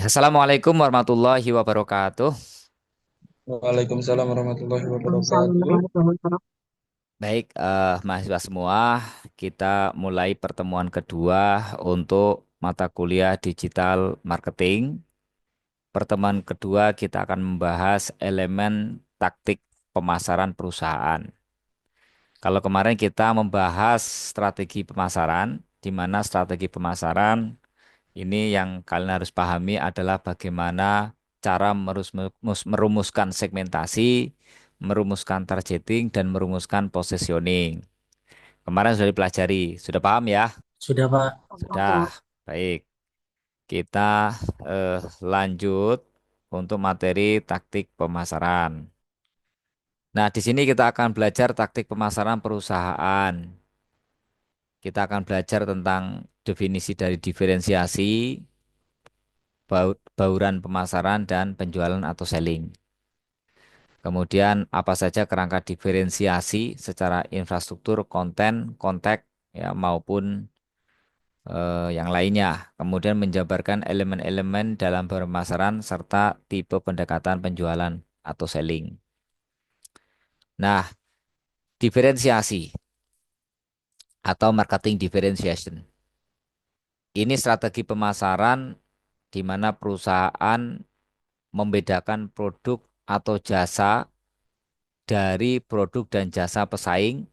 Assalamualaikum warahmatullahi wabarakatuh. Waalaikumsalam warahmatullahi Waalaikumsalam wabarakatuh. warahmatullahi wabarakatuh. Baik, mahasiswa semua, kita mulai pertemuan kedua untuk mata kuliah digital marketing. Pertemuan kedua kita akan membahas elemen taktik pemasaran perusahaan. Kalau kemarin kita membahas strategi pemasaran, di mana strategi pemasaran ini yang kalian harus pahami adalah bagaimana cara merumuskan segmentasi, merumuskan targeting, dan merumuskan positioning. Kemarin sudah dipelajari, sudah paham ya? Sudah, Pak. Sudah, baik. Kita lanjut untuk materi taktik pemasaran. Nah, di sini kita akan belajar taktik pemasaran perusahaan. Kita akan belajar tentang definisi dari diferensiasi, bauran pemasaran, dan penjualan atau selling. Kemudian apa saja kerangka diferensiasi secara infrastruktur, konten, konteks, ya, maupun yang lainnya. Kemudian menjabarkan elemen-elemen dalam pemasaran serta tipe pendekatan penjualan atau selling. Nah, diferensiasi atau marketing differentiation. Ini strategi pemasaran di mana perusahaan membedakan produk atau jasa dari produk dan jasa pesaing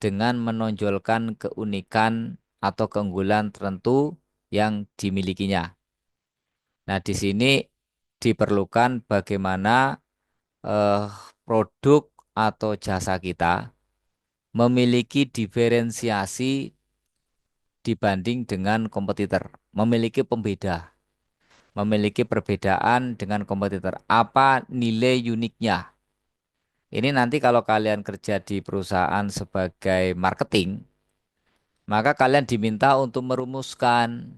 dengan menonjolkan keunikan atau keunggulan tertentu yang dimilikinya. Nah, di sini diperlukan bagaimana eh, produk atau jasa kita memiliki diferensiasi dibanding dengan kompetitor, memiliki pembeda, memiliki perbedaan dengan kompetitor. Apa nilai uniknya? Ini nanti kalau kalian kerja di perusahaan sebagai marketing, maka kalian diminta untuk merumuskan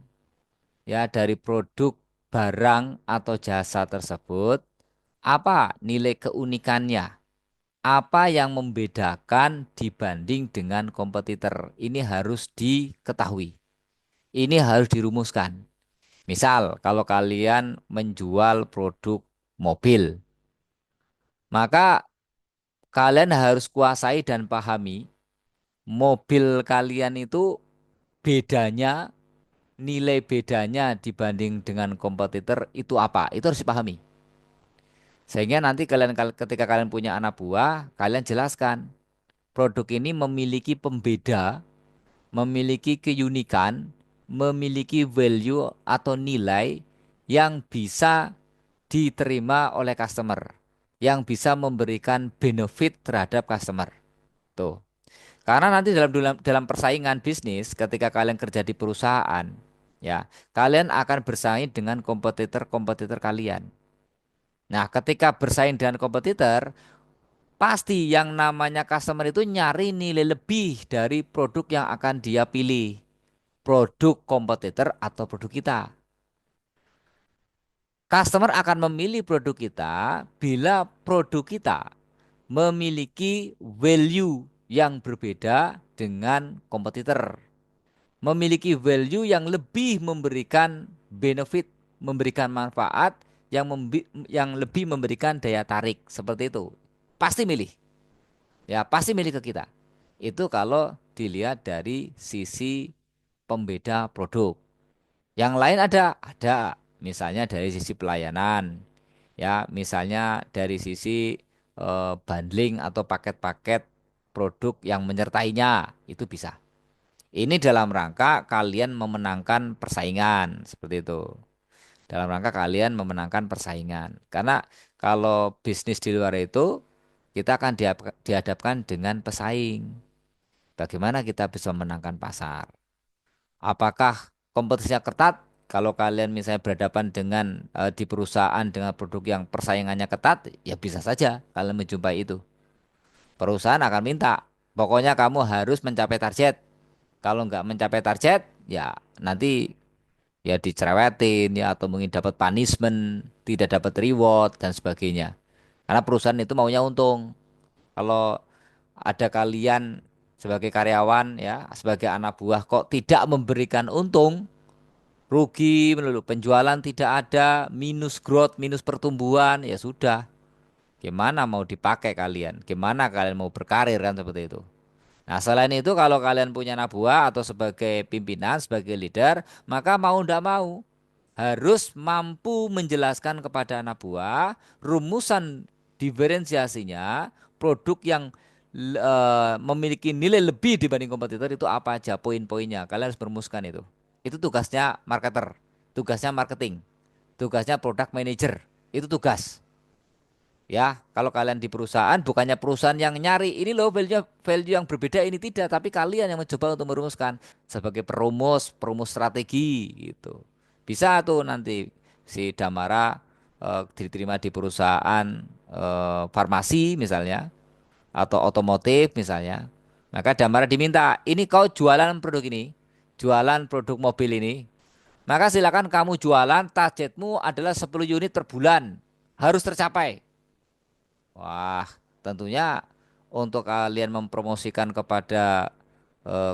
ya dari produk, barang atau jasa tersebut, apa nilai keunikannya? Apa yang membedakan dibanding dengan kompetitor? Ini harus diketahui. Ini harus dirumuskan. Misal, kalau kalian menjual produk mobil, maka kalian harus kuasai dan pahami mobil kalian itu bedanya, nilai bedanya dibanding dengan kompetitor itu apa? Itu harus dipahami. Sehingga nanti ketika kalian punya anak buah, kalian jelaskan produk ini memiliki pembeda, memiliki keunikan, memiliki value atau nilai yang bisa diterima oleh customer, yang bisa memberikan benefit terhadap customer. Tuh. Karena nanti dalam persaingan bisnis ketika kalian kerja di perusahaan, ya, kalian akan bersaing dengan kompetitor-kompetitor kalian. Nah, ketika bersaing dengan kompetitor, pasti yang namanya customer itu nyari nilai lebih dari produk yang akan dia pilih. Produk kompetitor atau produk kita. Customer akan memilih produk kita bila produk kita memiliki value yang berbeda dengan kompetitor. Memiliki value yang lebih memberikan benefit, memberikan manfaat, yang lebih memberikan daya tarik seperti itu. Pasti milih, ya pasti milih ke kita. Itu kalau dilihat dari sisi pembeda produk. Yang lain ada. Misalnya dari sisi pelayanan, ya misalnya dari sisi bundling atau paket-paket produk yang menyertainya, itu bisa. Ini dalam rangka kalian memenangkan persaingan, seperti itu. Dalam rangka kalian memenangkan persaingan. Karena kalau bisnis di luar itu, kita akan dihadapkan dengan pesaing. Bagaimana kita bisa memenangkan pasar? Apakah kompetisinya ketat? Kalau kalian misalnya berhadapan dengan di perusahaan dengan produk yang persaingannya ketat, ya bisa saja kalian menjumpai itu. Perusahaan akan minta, pokoknya kamu harus mencapai target. Kalau nggak mencapai target, ya nanti ya dicerewetin ya atau mungkin dapat punishment, tidak dapat reward dan sebagainya. Karena perusahaan itu maunya untung. Kalau ada kalian sebagai karyawan ya, sebagai anak buah kok tidak memberikan untung, rugi melulu, penjualan tidak ada, minus growth, minus pertumbuhan, ya sudah. Gimana mau dipakai kalian? Gimana kalian mau berkarir kan seperti itu? Nah, selain itu kalau kalian punya anak buah atau sebagai pimpinan, sebagai leader, maka mau ndak mau harus mampu menjelaskan kepada anak buah rumusan diferensiasinya produk yang memiliki nilai lebih dibanding kompetitor itu apa aja poin-poinnya. Kalian harus merumuskan itu. Itu tugasnya marketer, tugasnya marketing, tugasnya product manager. Itu tugas. Ya, kalau kalian di perusahaan bukannya perusahaan yang nyari ini loh value yang berbeda ini tidak, tapi kalian yang mencoba untuk merumuskan sebagai perumus, perumus strategi gitu. Bisa tuh nanti si Damara diterima di perusahaan farmasi misalnya atau otomotif misalnya. Maka Damara diminta, ini kau jualan produk ini, jualan produk mobil ini. Maka silakan kamu jualan, targetmu adalah 10 unit per bulan. Harus tercapai. Wah, tentunya untuk kalian mempromosikan kepada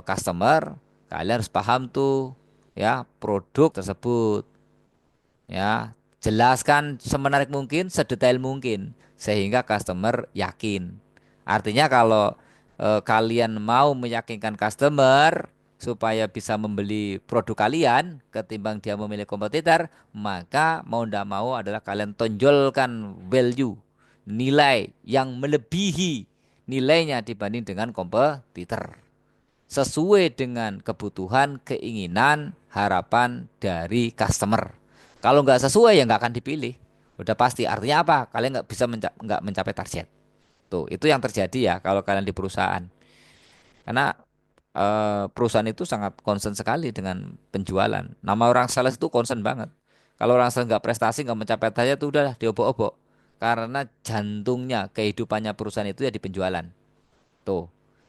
customer, kalian harus paham tuh ya produk tersebut ya. Jelaskan semenarik mungkin, sedetail mungkin sehingga customer yakin. Artinya kalau kalian mau meyakinkan customer supaya bisa membeli produk kalian ketimbang dia memilih kompetitor, maka mau tidak mau adalah kalian tonjolkan value, nilai yang melebihi nilainya dibanding dengan kompetitor sesuai dengan kebutuhan, keinginan, harapan dari customer. Kalau nggak sesuai ya nggak akan dipilih. Udah pasti. Artinya apa? Kalian nggak mencapai target. Tuh, itu yang terjadi ya kalau kalian di perusahaan. Karena perusahaan itu sangat concern sekali dengan penjualan. Nama orang sales itu concern banget. Kalau orang sales nggak prestasi, nggak mencapai target itu udah diobok-obok. Karena jantungnya, kehidupannya perusahaan itu ya di penjualan. Tuh.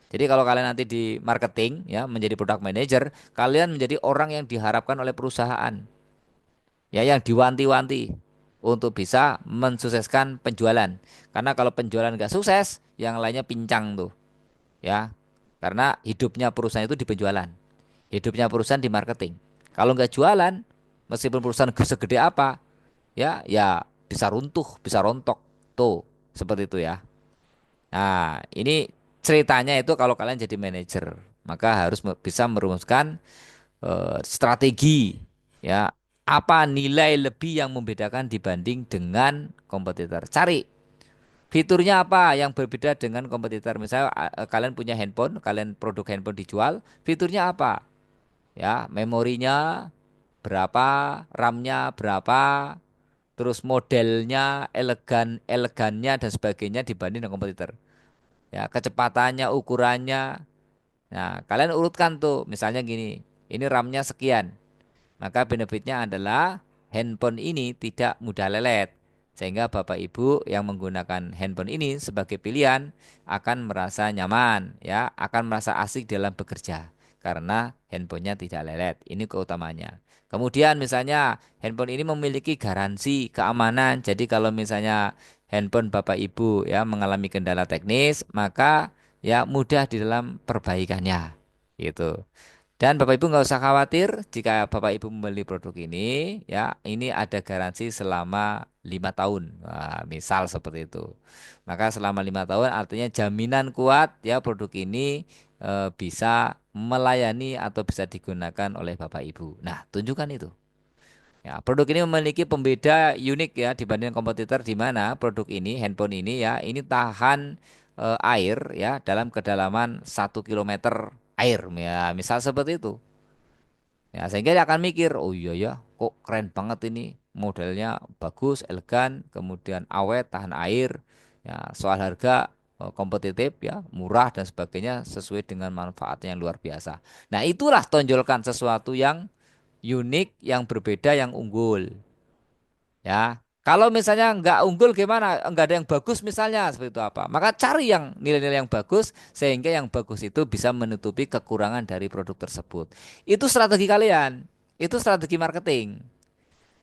Jadi kalau kalian nanti di marketing ya menjadi product manager, kalian menjadi orang yang diharapkan oleh perusahaan. Ya yang diwanti-wanti untuk bisa mensukseskan penjualan. Karena kalau penjualan nggak sukses, yang lainnya pincang tuh. Ya. Karena hidupnya perusahaan itu di penjualan. Hidupnya perusahaan di marketing. Kalau nggak jualan, meskipun perusahaan segede apa, ya bisa runtuh, bisa rontok. Tuh, seperti itu ya. Nah, ini ceritanya itu kalau kalian jadi manajer, maka harus bisa merumuskan strategi ya. Apa nilai lebih yang membedakan dibanding dengan kompetitor? Cari fiturnya apa yang berbeda dengan kompetitor. Misalnya kalian punya handphone, kalian produk handphone dijual, fiturnya apa? Ya, memorinya berapa, RAM-nya berapa, terus modelnya, elegannya dan sebagainya dibanding dengan kompetitor. Ya, kecepatannya, ukurannya. Nah, kalian urutkan tuh, misalnya gini, ini RAM-nya sekian. Maka benefitnya adalah handphone ini tidak mudah lelet. Sehingga Bapak Ibu yang menggunakan handphone ini sebagai pilihan akan merasa nyaman, ya, akan merasa asik dalam bekerja karena handphonenya tidak lelet. Ini keutamanya. Kemudian misalnya handphone ini memiliki garansi keamanan. Jadi kalau misalnya handphone Bapak Ibu ya mengalami kendala teknis, maka ya mudah di dalam perbaikannya. Gitu. Dan Bapak Ibu nggak usah khawatir jika Bapak Ibu membeli produk ini, ya ini ada garansi selama 5 tahun. Wah, misal seperti itu. Maka selama 5 tahun artinya jaminan kuat ya produk ini bisa melayani atau bisa digunakan oleh Bapak Ibu. Nah, tunjukkan itu. Ya, produk ini memiliki pembeda unik ya dibanding kompetitor di mana produk ini, handphone ini ya, ini tahan air ya dalam kedalaman 1 kilometer air ya, misal seperti itu. Ya, sehingga dia akan mikir, oh iya ya, kok keren banget ini, modelnya bagus, elegan, kemudian awet, tahan air. Ya, soal harga kompetitif ya, murah dan sebagainya sesuai dengan manfaatnya yang luar biasa. Nah, itulah tonjolkan sesuatu yang unik, yang berbeda, yang unggul. Ya, kalau misalnya nggak unggul gimana? Nggak ada yang bagus misalnya seperti itu apa? Maka cari yang nilai-nilai yang bagus sehingga yang bagus itu bisa menutupi kekurangan dari produk tersebut. Itu strategi kalian. Itu strategi marketing.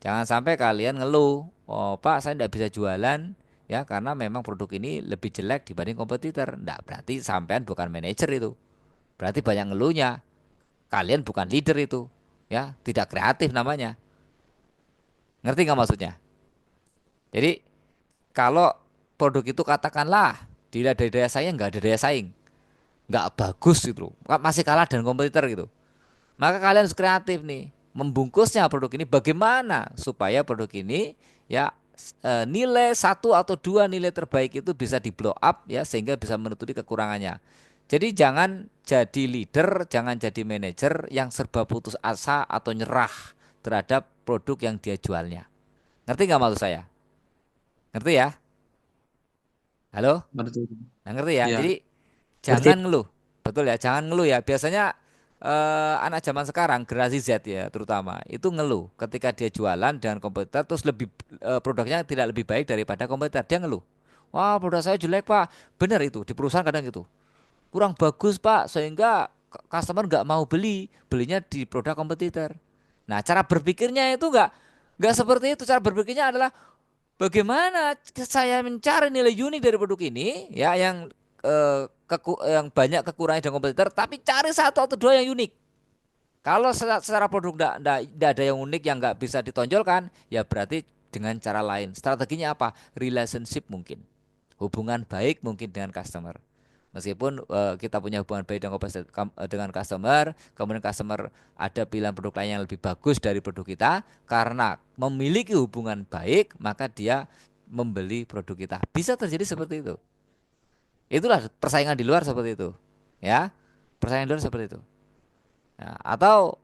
Jangan sampai kalian ngeluh, oh Pak saya nggak bisa jualan ya karena memang produk ini lebih jelek dibanding kompetitor. Nggak berarti sampean bukan manajer itu. Berarti banyak ngeluhnya. Kalian bukan leader itu. ya, tidak kreatif namanya. Ngerti nggak maksudnya? Jadi kalau produk itu katakanlah dilihat dari daya saing nggak ada daya saing, nggak bagus gitu, masih kalah dengan kompetitor gitu. Maka kalian harus kreatif nih, membungkusnya produk ini bagaimana supaya produk ini ya nilai satu atau dua nilai terbaik itu bisa di blow up ya sehingga bisa menutupi kekurangannya. Jadi jangan jadi leader, jangan jadi manajer yang serba putus asa atau nyerah terhadap produk yang dia jualnya. Ngerti nggak maksud saya? Ngerti ya? Halo? Berarti Nah, ngerti ya? ya, Jadi berarti jangan ngeluh. Betul ya, jangan ngeluh ya. Biasanya anak zaman sekarang, generasi Z ya terutama, itu ngeluh ketika dia jualan dengan kompetitor terus lebih produknya tidak lebih baik daripada kompetitor. Dia ngeluh. Wah, produk saya jelek, Pak. Benar itu, di perusahaan kadang gitu. Kurang bagus, Pak, sehingga customer nggak mau beli, belinya di produk kompetitor. Nah, cara berpikirnya itu nggak seperti itu. Cara berpikirnya adalah bagaimana saya mencari nilai unik dari produk ini, ya yang yang banyak kekurangan dan kompetitor, tapi cari satu atau dua yang unik. Kalau secara produk enggak ada yang unik yang nggak bisa ditonjolkan, ya berarti dengan cara lain. Strateginya apa? Relationship mungkin. Hubungan baik mungkin dengan customer. Meskipun kita punya hubungan baik dengan customer, kemudian customer ada pilihan produk lain yang lebih bagus dari produk kita, karena memiliki hubungan baik, maka dia membeli produk kita. Bisa terjadi seperti itu. Itulah persaingan di luar seperti itu. Ya, persaingan di luar seperti itu. Nah, atau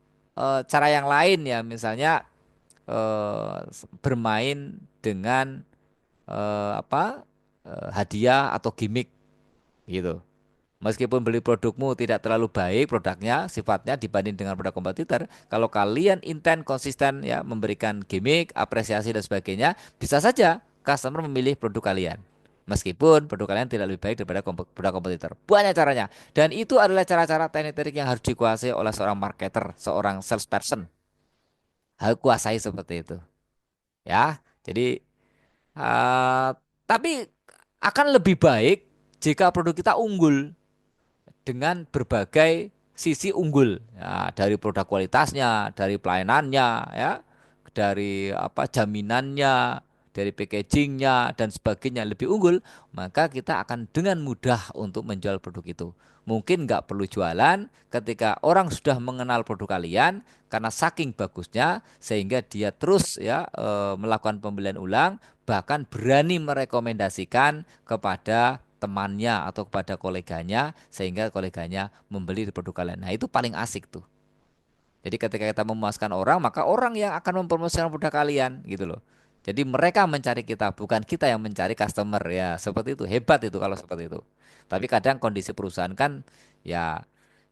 cara yang lain ya, misalnya bermain dengan apa hadiah atau gimmick gitu. Meskipun beli produkmu tidak terlalu baik produknya, sifatnya dibanding dengan produk kompetitor, kalau kalian intent konsisten ya memberikan gimmick, apresiasi dan sebagainya, bisa saja customer memilih produk kalian. Meskipun produk kalian tidak lebih baik daripada produk kompetitor. Banyak caranya. Dan itu adalah cara-cara teknik-teknik yang harus dikuasai oleh seorang marketer, seorang salesperson. Harus kuasai seperti itu. Ya. Jadi eh, tapi akan lebih baik jika produk kita unggul dengan berbagai sisi unggul ya, dari produk kualitasnya, dari pelayanannya ya, dari apa jaminannya, dari packagingnya dan sebagainya lebih unggul, maka kita akan dengan mudah untuk menjual produk itu. Mungkin nggak perlu jualan ketika orang sudah mengenal produk kalian karena saking bagusnya sehingga dia terus ya melakukan pembelian ulang, bahkan berani merekomendasikan kepada temannya atau kepada koleganya sehingga koleganya membeli di produk kalian. Nah, itu paling asik tuh. Jadi ketika kita memuaskan orang, maka orang yang akan mempromosikan produk kalian gitu loh. Jadi mereka mencari kita, bukan kita yang mencari customer ya. Seperti itu. Hebat itu kalau seperti itu. Tapi kadang kondisi perusahaan kan ya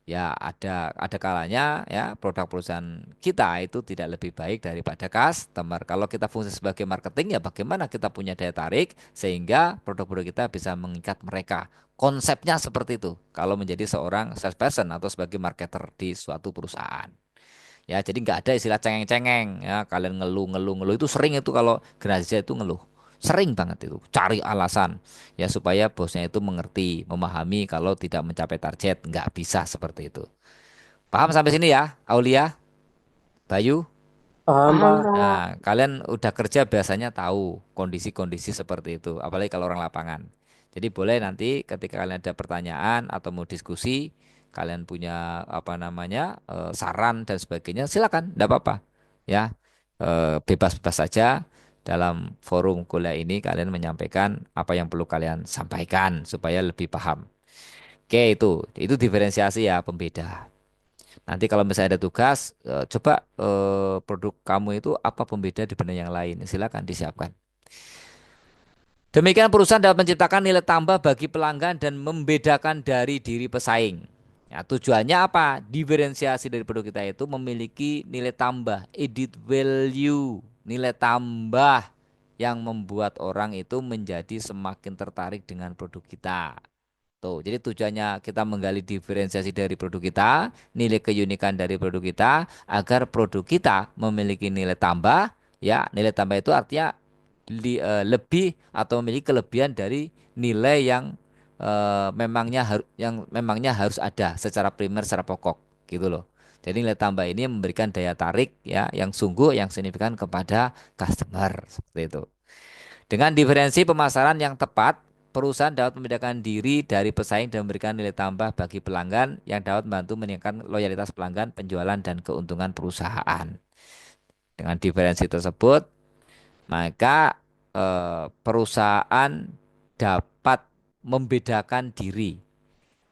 ya ada kalanya ya produk perusahaan kita itu tidak lebih baik daripada customer. Kalau kita fungsi sebagai marketing ya bagaimana kita punya daya tarik sehingga produk-produk kita bisa mengikat mereka. Konsepnya seperti itu. Kalau menjadi seorang salesperson atau sebagai marketer di suatu perusahaan. Ya, jadi nggak ada istilah cengeng-cengeng ya. Kalian ngeluh itu sering itu kalau generasi Z itu ngeluh. Sering banget itu. Cari alasan ya supaya bosnya itu mengerti, memahami kalau tidak mencapai target nggak bisa seperti itu. Paham sampai sini ya, Aulia, Bayu? paham Pak. Nah, kalian udah kerja biasanya tahu kondisi-kondisi seperti itu, apalagi kalau orang lapangan. Jadi boleh nanti ketika kalian ada pertanyaan atau mau diskusi, kalian punya apa namanya saran dan sebagainya, silakan, tidak apa-apa. Ya, bebas-bebas saja dalam forum kuliah ini kalian menyampaikan apa yang perlu kalian sampaikan supaya lebih paham. Oke, itu diferensiasi ya pembeda. Nanti kalau misalnya ada tugas, coba produk kamu itu apa pembeda dibanding yang lain. Silakan disiapkan. Demikian perusahaan dapat menciptakan nilai tambah bagi pelanggan dan membedakan dari diri pesaing. Ya, tujuannya apa? Diferensiasi dari produk kita itu memiliki nilai tambah, added value, nilai tambah yang membuat orang itu menjadi semakin tertarik dengan produk kita. Tuh, jadi tujuannya kita menggali diferensiasi dari produk kita, nilai keunikan dari produk kita, agar produk kita memiliki nilai tambah. Ya, nilai tambah itu artinya lebih atau memiliki kelebihan dari nilai yang memangnya harus ada secara primer, secara pokok, gitu loh. Jadi nilai tambah ini memberikan daya tarik ya yang sungguh yang signifikan kepada customer seperti itu. Dengan diferensi pemasaran yang tepat, perusahaan dapat membedakan diri dari pesaing dan memberikan nilai tambah bagi pelanggan yang dapat membantu meningkatkan loyalitas pelanggan, penjualan, dan keuntungan perusahaan. Dengan diferensi tersebut, maka perusahaan dapat membedakan diri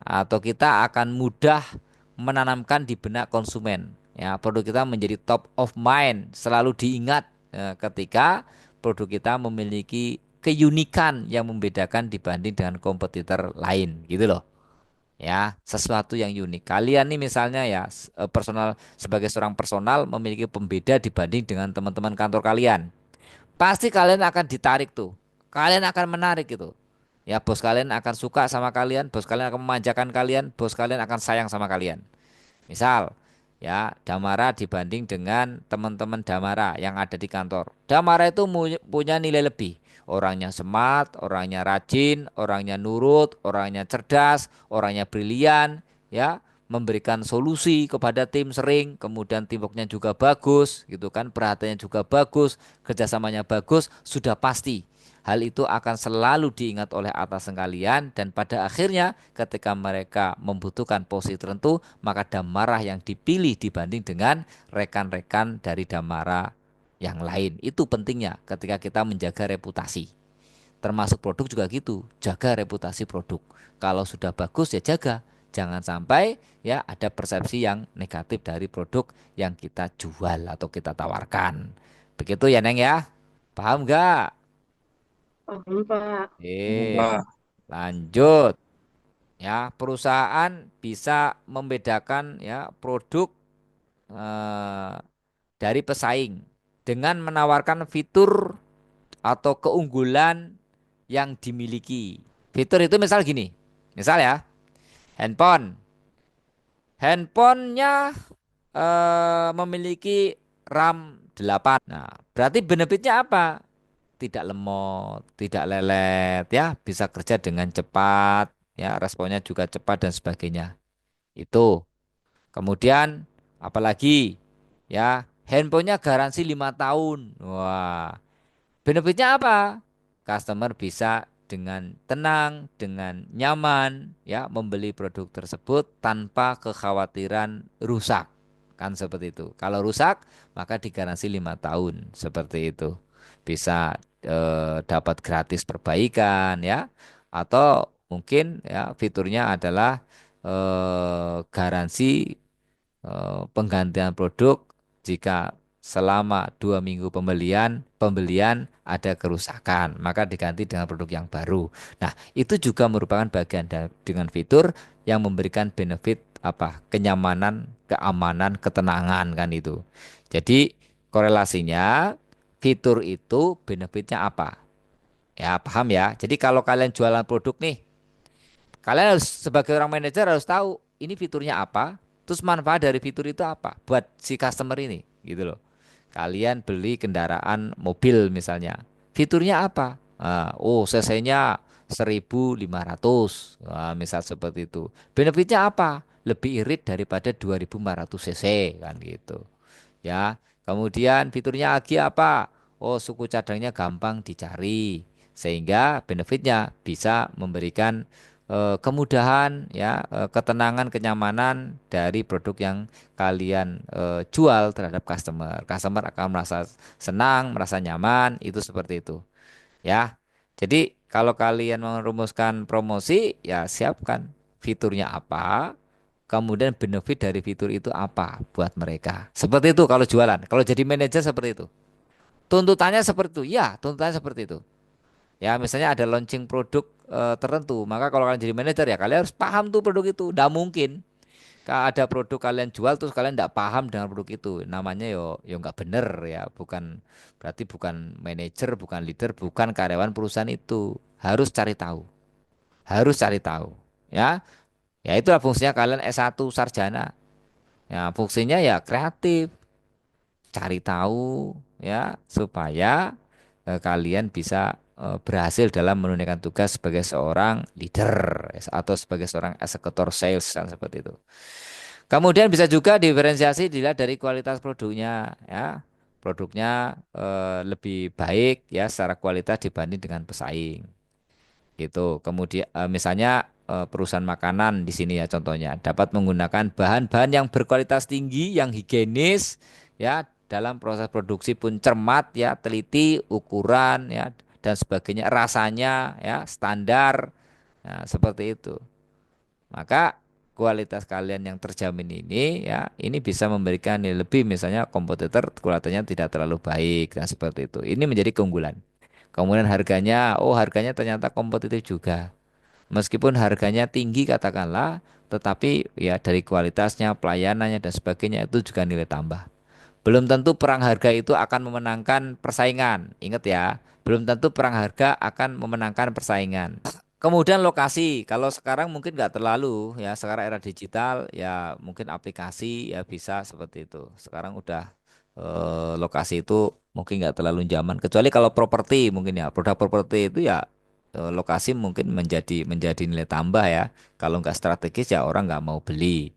atau kita akan mudah menanamkan di benak konsumen. Ya, produk kita menjadi top of mind, selalu diingat ketika produk kita memiliki keunikan yang membedakan dibanding dengan kompetitor lain, gitu loh. Ya, sesuatu yang unik. Kalian nih misalnya ya personal sebagai seorang personal memiliki pembeda dibanding dengan teman-teman kantor kalian. Pasti kalian akan ditarik tuh. Kalian akan menarik gitu. Ya, bos kalian akan suka sama kalian, bos kalian akan memanjakan kalian, bos kalian akan sayang sama kalian. Misal, ya, Damara dibanding dengan teman-teman Damara yang ada di kantor. Damara itu punya nilai lebih. Orangnya smart, orangnya rajin, orangnya nurut, orangnya cerdas, orangnya brilian, ya, memberikan solusi kepada tim sering, kemudian teamworknya juga bagus, gitu kan, perhatiannya juga bagus, kerjasamanya bagus, sudah pasti. Hal itu akan selalu diingat oleh atasan kalian dan pada akhirnya ketika mereka membutuhkan posisi tertentu, maka Damara yang dipilih dibanding dengan rekan-rekan dari Damara yang lain. Itu pentingnya ketika kita menjaga reputasi. Termasuk produk juga gitu, jaga reputasi produk. Kalau sudah bagus ya jaga. Jangan sampai ya ada persepsi yang negatif dari produk yang kita jual atau kita tawarkan. Begitu ya Neng ya? Paham nggak? Paham, Pak. Eh, Pak. lanjut. Ya, perusahaan bisa membedakan ya produk eh, dari pesaing dengan menawarkan fitur atau keunggulan yang dimiliki. Fitur itu misal gini, misal ya, handphone. Handphonenya memiliki RAM 8. Nah, berarti benefitnya apa? Tidak lemot, tidak lelet, ya, bisa kerja dengan cepat, ya, responnya juga cepat dan sebagainya. Itu. Kemudian apalagi ya handphonenya garansi 5 tahun. Wah, benefitnya apa? Customer bisa dengan tenang, dengan nyaman ya membeli produk tersebut tanpa kekhawatiran rusak. Kan seperti itu. Kalau rusak, maka digaransi 5 tahun seperti itu. Bisa dapat gratis perbaikan ya atau mungkin ya fiturnya adalah garansi penggantian produk jika selama 2 minggu pembelian ada kerusakan, maka diganti dengan produk yang baru. Nah, itu juga merupakan bagian dengan fitur yang memberikan benefit apa? Kenyamanan, keamanan, ketenangan kan itu. Jadi korelasinya fitur itu benefitnya apa? Ya, paham ya. Jadi kalau kalian jualan produk nih, kalian harus sebagai orang manajer harus tahu ini fiturnya apa, terus manfaat dari fitur itu apa buat si customer ini, gitu loh. Kalian beli kendaraan mobil misalnya, fiturnya apa? Oh, cc-nya 1.500, misal seperti itu. Benefitnya apa? Lebih irit daripada 2.400 cc kan gitu. Ya, kemudian fiturnya lagi apa? Oh, suku cadangnya gampang dicari, sehingga benefitnya bisa memberikan kemudahan, ya, ketenangan, kenyamanan dari produk yang kalian jual terhadap customer. Customer akan merasa senang, merasa nyaman, itu seperti itu. Ya, jadi kalau kalian merumuskan promosi, ya siapkan fiturnya apa, kemudian benefit dari fitur itu apa buat mereka. Seperti itu kalau jualan. Kalau jadi manajer seperti itu. Tuntutannya seperti itu. Ya, tuntutannya seperti itu. Ya, misalnya ada launching produk tertentu, maka kalau kalian jadi manajer ya kalian harus paham tuh produk itu. Tidak mungkin ada produk kalian jual terus kalian tidak paham dengan produk itu. Namanya yo nggak bener ya. Bukan berarti bukan manajer, bukan leader, bukan karyawan perusahaan itu. Harus cari tahu. Harus cari tahu. Ya, ya itulah fungsinya kalian S1 sarjana. Ya, fungsinya ya kreatif, cari tahu ya supaya kalian bisa berhasil dalam menunaikan tugas sebagai seorang leader atau sebagai seorang eksekutor sales kan seperti itu. Kemudian bisa juga diferensiasi dilihat dari kualitas produknya ya. Produknya lebih baik ya secara kualitas dibanding dengan pesaing. Gitu. Kemudian misalnya perusahaan makanan di sini ya contohnya dapat menggunakan bahan-bahan yang berkualitas tinggi, yang higienis ya dalam proses produksi pun cermat ya, teliti, ukuran ya dan sebagainya, rasanya ya standar. Nah, seperti itu. Maka kualitas kalian yang terjamin ini ya ini bisa memberikan nilai lebih, misalnya kompetitor kualitasnya tidak terlalu baik dan seperti itu. Ini menjadi keunggulan. Kemudian harganya, oh harganya ternyata kompetitif juga. Meskipun harganya tinggi katakanlah, tetapi ya dari kualitasnya, pelayanannya dan sebagainya itu juga nilai tambah. Belum tentu perang harga itu akan memenangkan persaingan. Ingat ya, belum tentu perang harga akan memenangkan persaingan. Kemudian lokasi, kalau sekarang mungkin nggak terlalu ya, sekarang era digital ya mungkin aplikasi ya bisa seperti itu. Sekarang udah lokasi itu mungkin nggak terlalu zaman. Kecuali kalau properti mungkin ya, produk properti itu ya lokasi mungkin menjadi nilai tambah ya. Kalau nggak strategis ya orang nggak mau beli.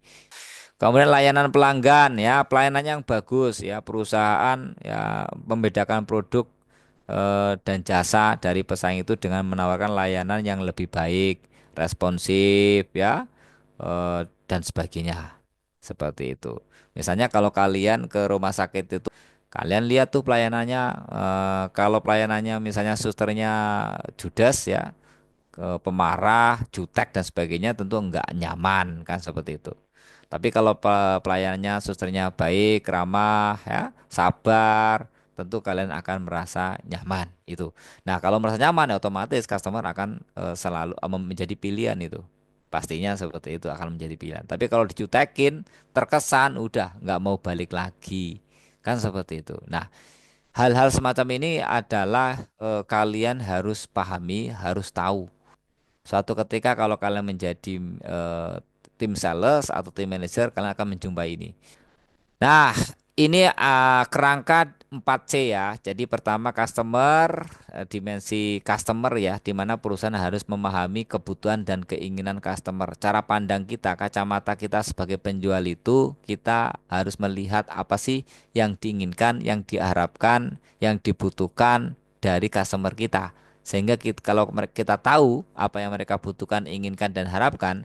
Kemudian layanan pelanggan ya, pelayanan yang bagus ya, perusahaan ya membedakan produk dan jasa dari pesaing itu dengan menawarkan layanan yang lebih baik, responsif ya, dan sebagainya. Seperti itu. Misalnya kalau kalian ke rumah sakit itu, kalian lihat tuh pelayanannya, kalau pelayanannya misalnya susternya judes ya, pemarah, jutek dan sebagainya tentu enggak nyaman kan seperti itu. Tapi kalau pelayanannya susternya baik, ramah ya, sabar, tentu kalian akan merasa nyaman itu. Nah, kalau merasa nyaman ya otomatis customer akan selalu menjadi pilihan itu. Pastinya seperti itu akan menjadi pilihan. Tapi kalau dijutekin, terkesan udah nggak mau balik lagi. Kan seperti itu. Nah, hal-hal semacam ini adalah kalian harus pahami, harus tahu. Suatu ketika kalau kalian menjadi eh, tim sales atau tim manager, kalian akan menjumpai ini. Nah, ini kerangka 4C ya. Jadi pertama customer, dimensi customer ya, di mana perusahaan harus memahami kebutuhan dan keinginan customer. Cara pandang kita, kacamata kita sebagai penjual itu, kita harus melihat apa sih yang diinginkan, yang diharapkan, yang dibutuhkan dari customer kita. Sehingga kita, kalau kita tahu apa yang mereka butuhkan, inginkan, dan harapkan,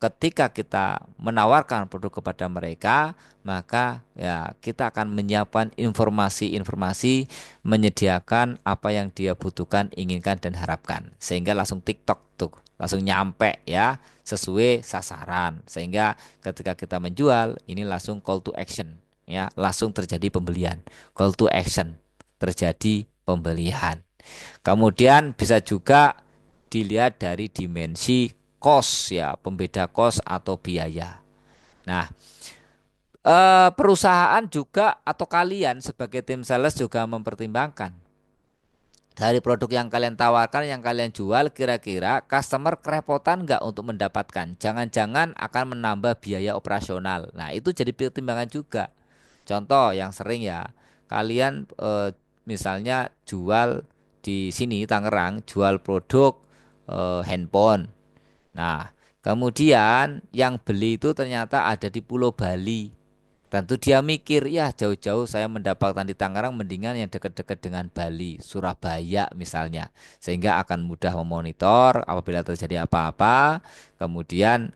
ketika kita menawarkan produk kepada mereka, maka ya kita akan menyiapkan informasi-informasi, menyediakan apa yang dia butuhkan, inginkan dan harapkan. Sehingga langsung TikTok tuh, langsung nyampe ya, sesuai sasaran. Sehingga ketika kita menjual, ini langsung call to action ya, langsung terjadi pembelian. Call to action, terjadi pembelian. Kemudian bisa juga dilihat dari dimensi cost ya, pembeda cost atau biaya. Nah, perusahaan juga atau kalian sebagai tim sales juga mempertimbangkan dari produk yang kalian tawarkan, yang kalian jual, kira-kira customer kerepotan nggak untuk mendapatkan? Jangan-jangan akan menambah biaya operasional. Nah, itu jadi pertimbangan juga. Contoh yang sering ya, kalian misalnya jual di sini Tangerang, jual produk handphone. Nah, kemudian yang beli itu ternyata ada di Pulau Bali. Tentu dia mikir, ya jauh-jauh saya mendapatkan di Tangerang mendingan yang dekat-dekat dengan Bali, Surabaya misalnya. Sehingga akan mudah memonitor apabila terjadi apa-apa. Kemudian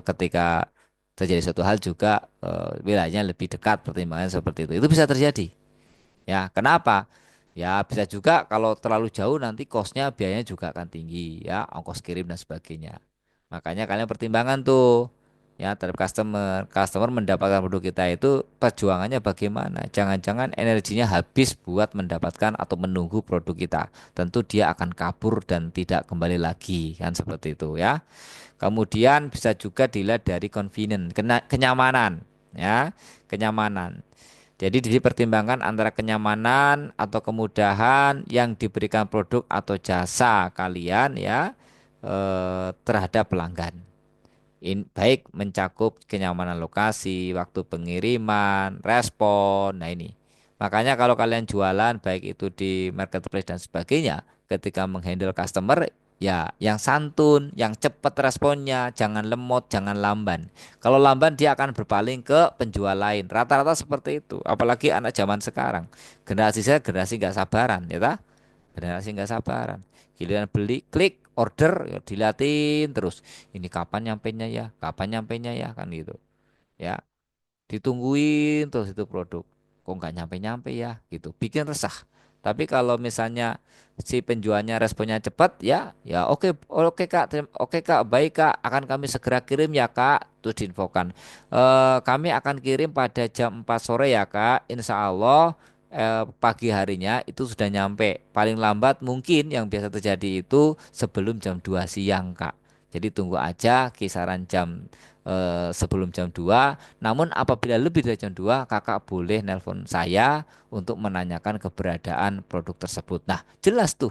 ketika terjadi suatu hal juga wilayahnya lebih dekat, pertimbangan seperti itu. Itu bisa terjadi. Ya, kenapa? Ya, bisa juga kalau terlalu jauh nanti kosnya biayanya juga akan tinggi ya, ongkos kirim dan sebagainya. Makanya kalian pertimbangan tuh ya terhadap customer. Customer mendapatkan produk kita itu perjuangannya bagaimana? Jangan-jangan energinya habis buat mendapatkan atau menunggu produk kita. Tentu dia akan kabur dan tidak kembali lagi kan seperti itu ya. Kemudian bisa juga dilihat dari convenience, kenyamanan ya, kenyamanan. Jadi dipertimbangkan antara kenyamanan atau kemudahan yang diberikan produk atau jasa kalian ya terhadap pelanggan. Baik mencakup kenyamanan lokasi, waktu pengiriman, respon. Nah ini. Makanya kalau kalian jualan baik itu di marketplace dan sebagainya, ketika menghandle customer Ya, yang santun, yang cepat responnya, jangan lemot, jangan lamban. Kalau lamban dia akan berpaling ke penjual lain. Rata-rata seperti itu. Apalagi anak zaman sekarang. Generasi saya generasi nggak sabaran, ya ta? Generasi nggak sabaran. Giliran beli, klik, order, ya, dilatin terus. Ini kapan nyampainya ya? Kapan nyampainya ya? Kan gitu. Ya, ditungguin terus itu produk kok nggak nyampe-nyampe ya gitu bikin resah. Tapi kalau misalnya si penjualnya responnya cepat ya ya oke oke kak oke kak baik kak akan kami segera kirim ya kak terus diinfokan kami akan kirim pada jam 4 sore ya kak insya Allah pagi harinya itu sudah nyampe paling lambat mungkin yang biasa terjadi itu sebelum jam 2 siang kak, jadi tunggu aja kisaran jam sebelum jam 2. Namun apabila lebih dari jam 2, kakak boleh nelpon saya untuk menanyakan keberadaan produk tersebut. Nah, jelas tuh,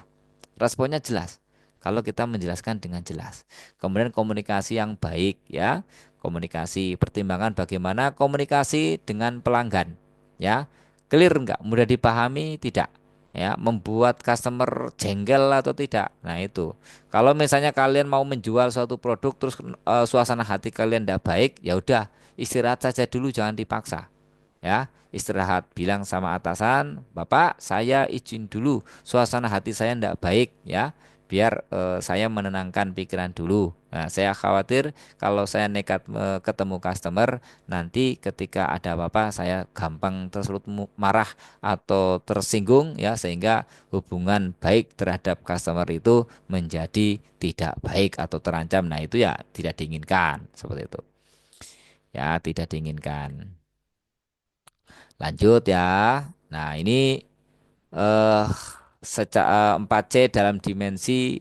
responnya jelas. Kalau kita menjelaskan dengan jelas. Kemudian komunikasi yang baik ya. Komunikasi, pertimbangan bagaimana komunikasi dengan pelanggan. Ya, clear enggak? Mudah dipahami? Tidak. Ya, membuat customer jengkel atau tidak. Nah, itu. Kalau misalnya kalian mau menjual suatu produk terus suasana hati kalian tidak baik, ya udah istirahat saja dulu jangan dipaksa. Ya, istirahat bilang sama atasan, "Bapak, saya izin dulu. Suasana hati saya tidak baik ya. Biar saya menenangkan pikiran dulu." Nah, saya khawatir kalau saya nekat ketemu customer, nanti ketika ada apa-apa saya gampang tersulut marah atau tersinggung ya sehingga hubungan baik terhadap customer itu menjadi tidak baik atau terancam. Nah, itu ya tidak diinginkan seperti itu. Ya, tidak diinginkan. Lanjut ya. Nah, ini eh secara 4C dalam dimensi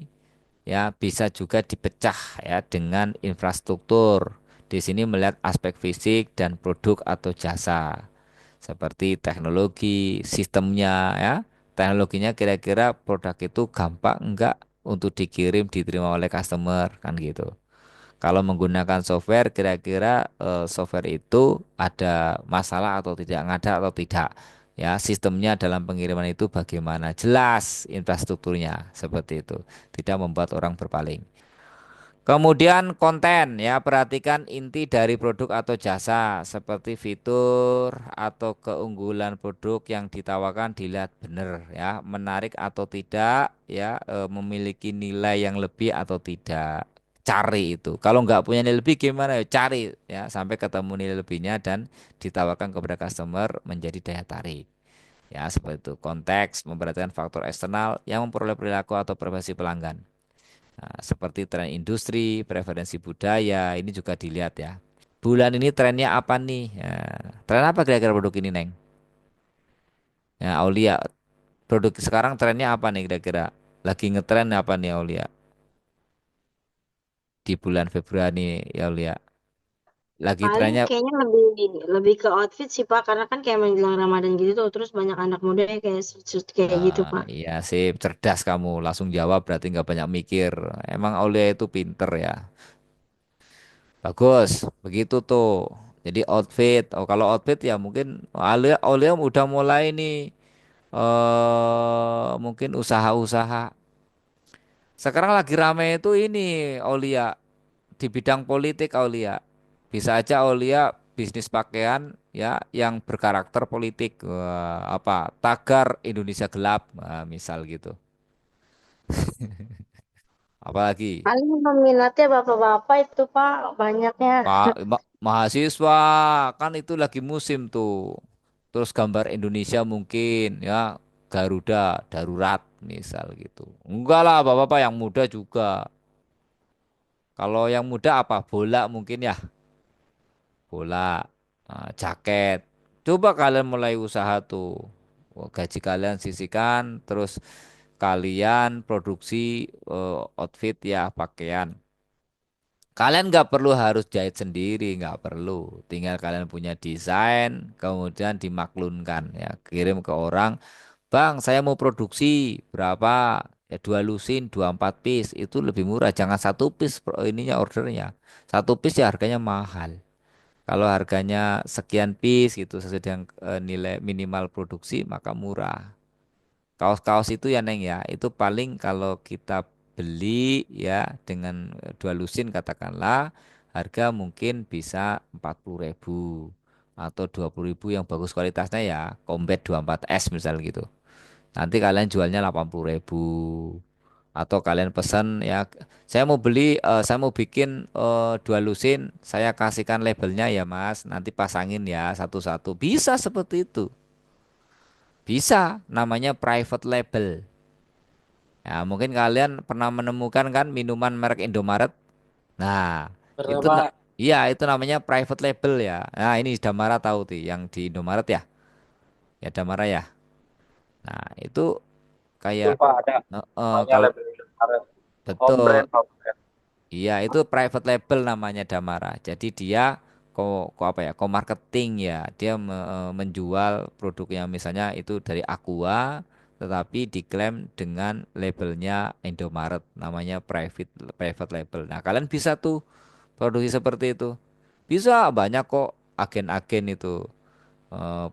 ya bisa juga dipecah ya dengan infrastruktur. Di sini melihat aspek fisik dan produk atau jasa seperti teknologi, sistemnya ya. Teknologinya kira-kira produk itu gampang enggak untuk dikirim diterima oleh customer kan gitu. Kalau menggunakan software, kira-kira software itu ada masalah atau tidak, ada atau tidak. Ya, sistemnya dalam pengiriman itu bagaimana? Jelas infrastrukturnya seperti itu. Tidak membuat orang berpaling. Kemudian konten ya, perhatikan inti dari produk atau jasa seperti fitur atau keunggulan produk yang ditawarkan dilihat benar ya, menarik atau tidak ya, memiliki nilai yang lebih atau tidak. Cari itu. Kalau nggak punya nilai lebih gimana ya? Cari ya sampai ketemu nilai lebihnya dan ditawarkan kepada customer menjadi daya tarik. Ya, seperti itu. Konteks memperhatikan faktor eksternal yang memperoleh perilaku atau preferensi pelanggan. Nah, seperti tren industri, preferensi budaya, ini juga dilihat ya. Bulan ini trennya apa nih? Ya, tren apa kira-kira produk ini, Neng? Ya, Aulia, produk sekarang trennya apa nih kira-kira? Lagi ngetren apa nih, Aulia? Di bulan Februari, ya, Aulia. Lagi Paling trennya, kayaknya lebih lebih ke outfit sih Pak, karena kan kayak menjelang Ramadan gitu tuh, terus banyak anak muda yang kayak shoot kayak gitu Pak. iya sih, cerdas kamu. Langsung jawab berarti nggak banyak mikir. Emang Aulia itu pinter ya. Bagus, begitu tuh. Jadi outfit, oh kalau outfit ya mungkin Aulia, Aulia udah mulai nih mungkin usaha-usaha. Sekarang lagi rame itu ini Aulia di bidang politik Aulia. Bisa aja Aulia bisnis pakaian ya yang berkarakter politik. Wah, apa tagar Indonesia gelap, nah, misal gitu. Apalagi Paling peminatnya bapak-bapak itu Pak, banyaknya. mahasiswa kan itu lagi musim tuh. Terus gambar Indonesia mungkin ya Garuda darurat misal gitu. Enggak lah bapak-bapak yang muda juga. Kalau yang muda apa? Bola mungkin ya, bola, jaket. Coba kalian mulai usaha tuh. Oh, gaji kalian sisihkan, terus kalian produksi outfit ya pakaian. Kalian nggak perlu harus jahit sendiri, nggak perlu. Tinggal kalian punya desain, kemudian dimaklunkan ya, kirim ke orang. Bang, saya mau produksi berapa? Ya dua lusin, dua empat piece itu lebih murah. Jangan satu piece ininya ordernya. Satu piece ya harganya mahal. Kalau harganya sekian piece gitu sesuai dengan nilai minimal produksi maka murah. Kaos-kaos itu ya Neng ya, itu paling kalau kita beli ya dengan dua lusin katakanlah harga mungkin bisa 40.000 atau 20.000 yang bagus kualitasnya ya Combat 24S misal gitu. Nanti kalian jualnya 80.000 atau kalian pesan ya saya mau beli saya mau bikin dua lusin saya kasihkan labelnya ya Mas nanti pasangin ya satu-satu bisa seperti itu bisa namanya private label ya mungkin kalian pernah menemukan kan minuman merek Indomaret nah Pernah itu Pak. iya itu namanya private label ya nah ini Damara tahu tuh yang di Indomaret ya ya Damara ya nah itu Itu kayak Pak ada namanya kalau label Indomaret. Home betul. brand, home brand. Iya, itu private label namanya Damara. Jadi dia apa ya? Marketing ya. Dia menjual produknya misalnya itu dari Aqua tetapi diklaim dengan labelnya Indomaret namanya private label. Nah, kalian bisa tuh produksi seperti itu. Bisa banyak kok agen-agen itu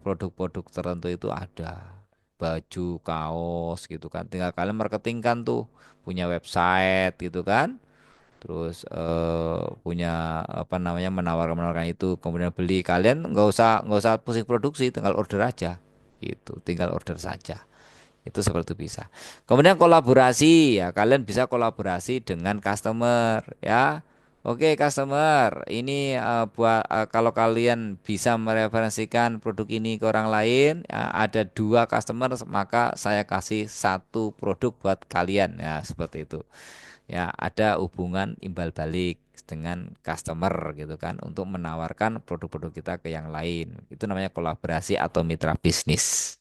produk-produk tertentu itu ada. Baju, kaos gitu kan. Tinggal kalian marketingkan tuh punya website gitu kan terus punya apa namanya menawarkan itu kemudian beli kalian nggak usah pusing produksi tinggal order aja gitu tinggal order saja itu seperti itu bisa kemudian kolaborasi ya kalian bisa kolaborasi dengan customer ya oke customer ini kalau kalian bisa mereferensikan produk ini ke orang lain ya, ada dua customer maka saya kasih satu produk buat kalian ya seperti itu ya ada hubungan imbal balik dengan customer gitu kan untuk menawarkan produk-produk kita ke yang lain. Itu namanya kolaborasi atau mitra bisnis.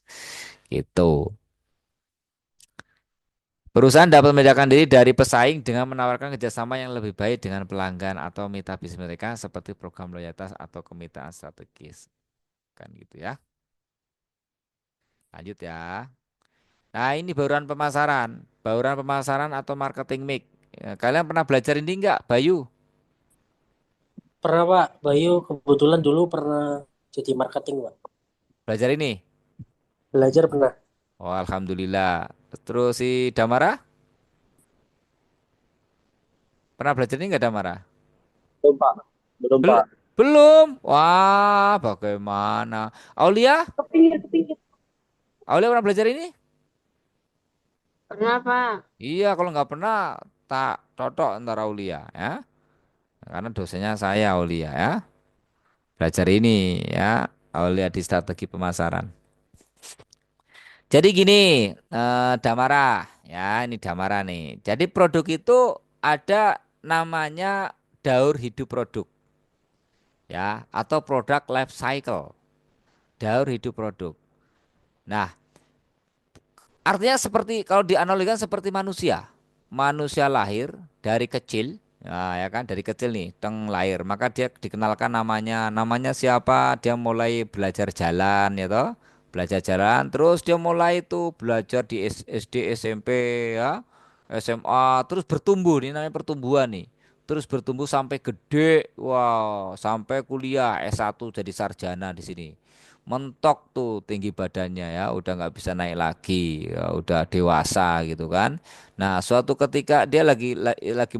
Gitu. Perusahaan dapat membedakan diri dari pesaing dengan menawarkan kerjasama yang lebih baik dengan pelanggan atau mitra bisnis mereka seperti program loyalitas atau kemitraan strategis. Kan gitu ya. Lanjut ya. Nah, ini bauran pemasaran. Bauran pemasaran atau marketing mix. Ya, kalian pernah belajar ini enggak, Bayu? Pernah Pak. Bayu kebetulan dulu pernah jadi marketing Pak. Belajar ini? Belajar pernah. Oh, alhamdulillah. Terus si Damara pernah belajar ini nggak Damara? Belum Pak. Belum Bel Pak. belum. Wah, bagaimana? Aulia? Kepingin, kepingin. Aulia pernah belajar ini? Pernah, Pak. Iya, kalau nggak pernah tak cocok ntar Aulia ya. Karena dosennya saya Aulia ya. Belajar ini ya. Aulia di strategi pemasaran. Jadi gini, Damara ya, ini Damara nih. Jadi produk itu ada namanya daur hidup produk ya atau produk life cycle. Daur hidup produk. Nah, artinya seperti kalau dianalogikan seperti manusia. Manusia lahir dari kecil, ya kan dari kecil nih, teng lahir, maka dia dikenalkan namanya siapa? Dia mulai belajar jalan ya toh. Belajar jalan, terus dia mulai itu belajar di SD, SMP ya, SMA, terus bertumbuh ini namanya pertumbuhan nih. Terus bertumbuh sampai gede, wow, sampai kuliah S1 jadi sarjana di sini mentok tuh tinggi badannya ya udah nggak bisa naik lagi ya, udah dewasa gitu kan nah suatu ketika dia lagi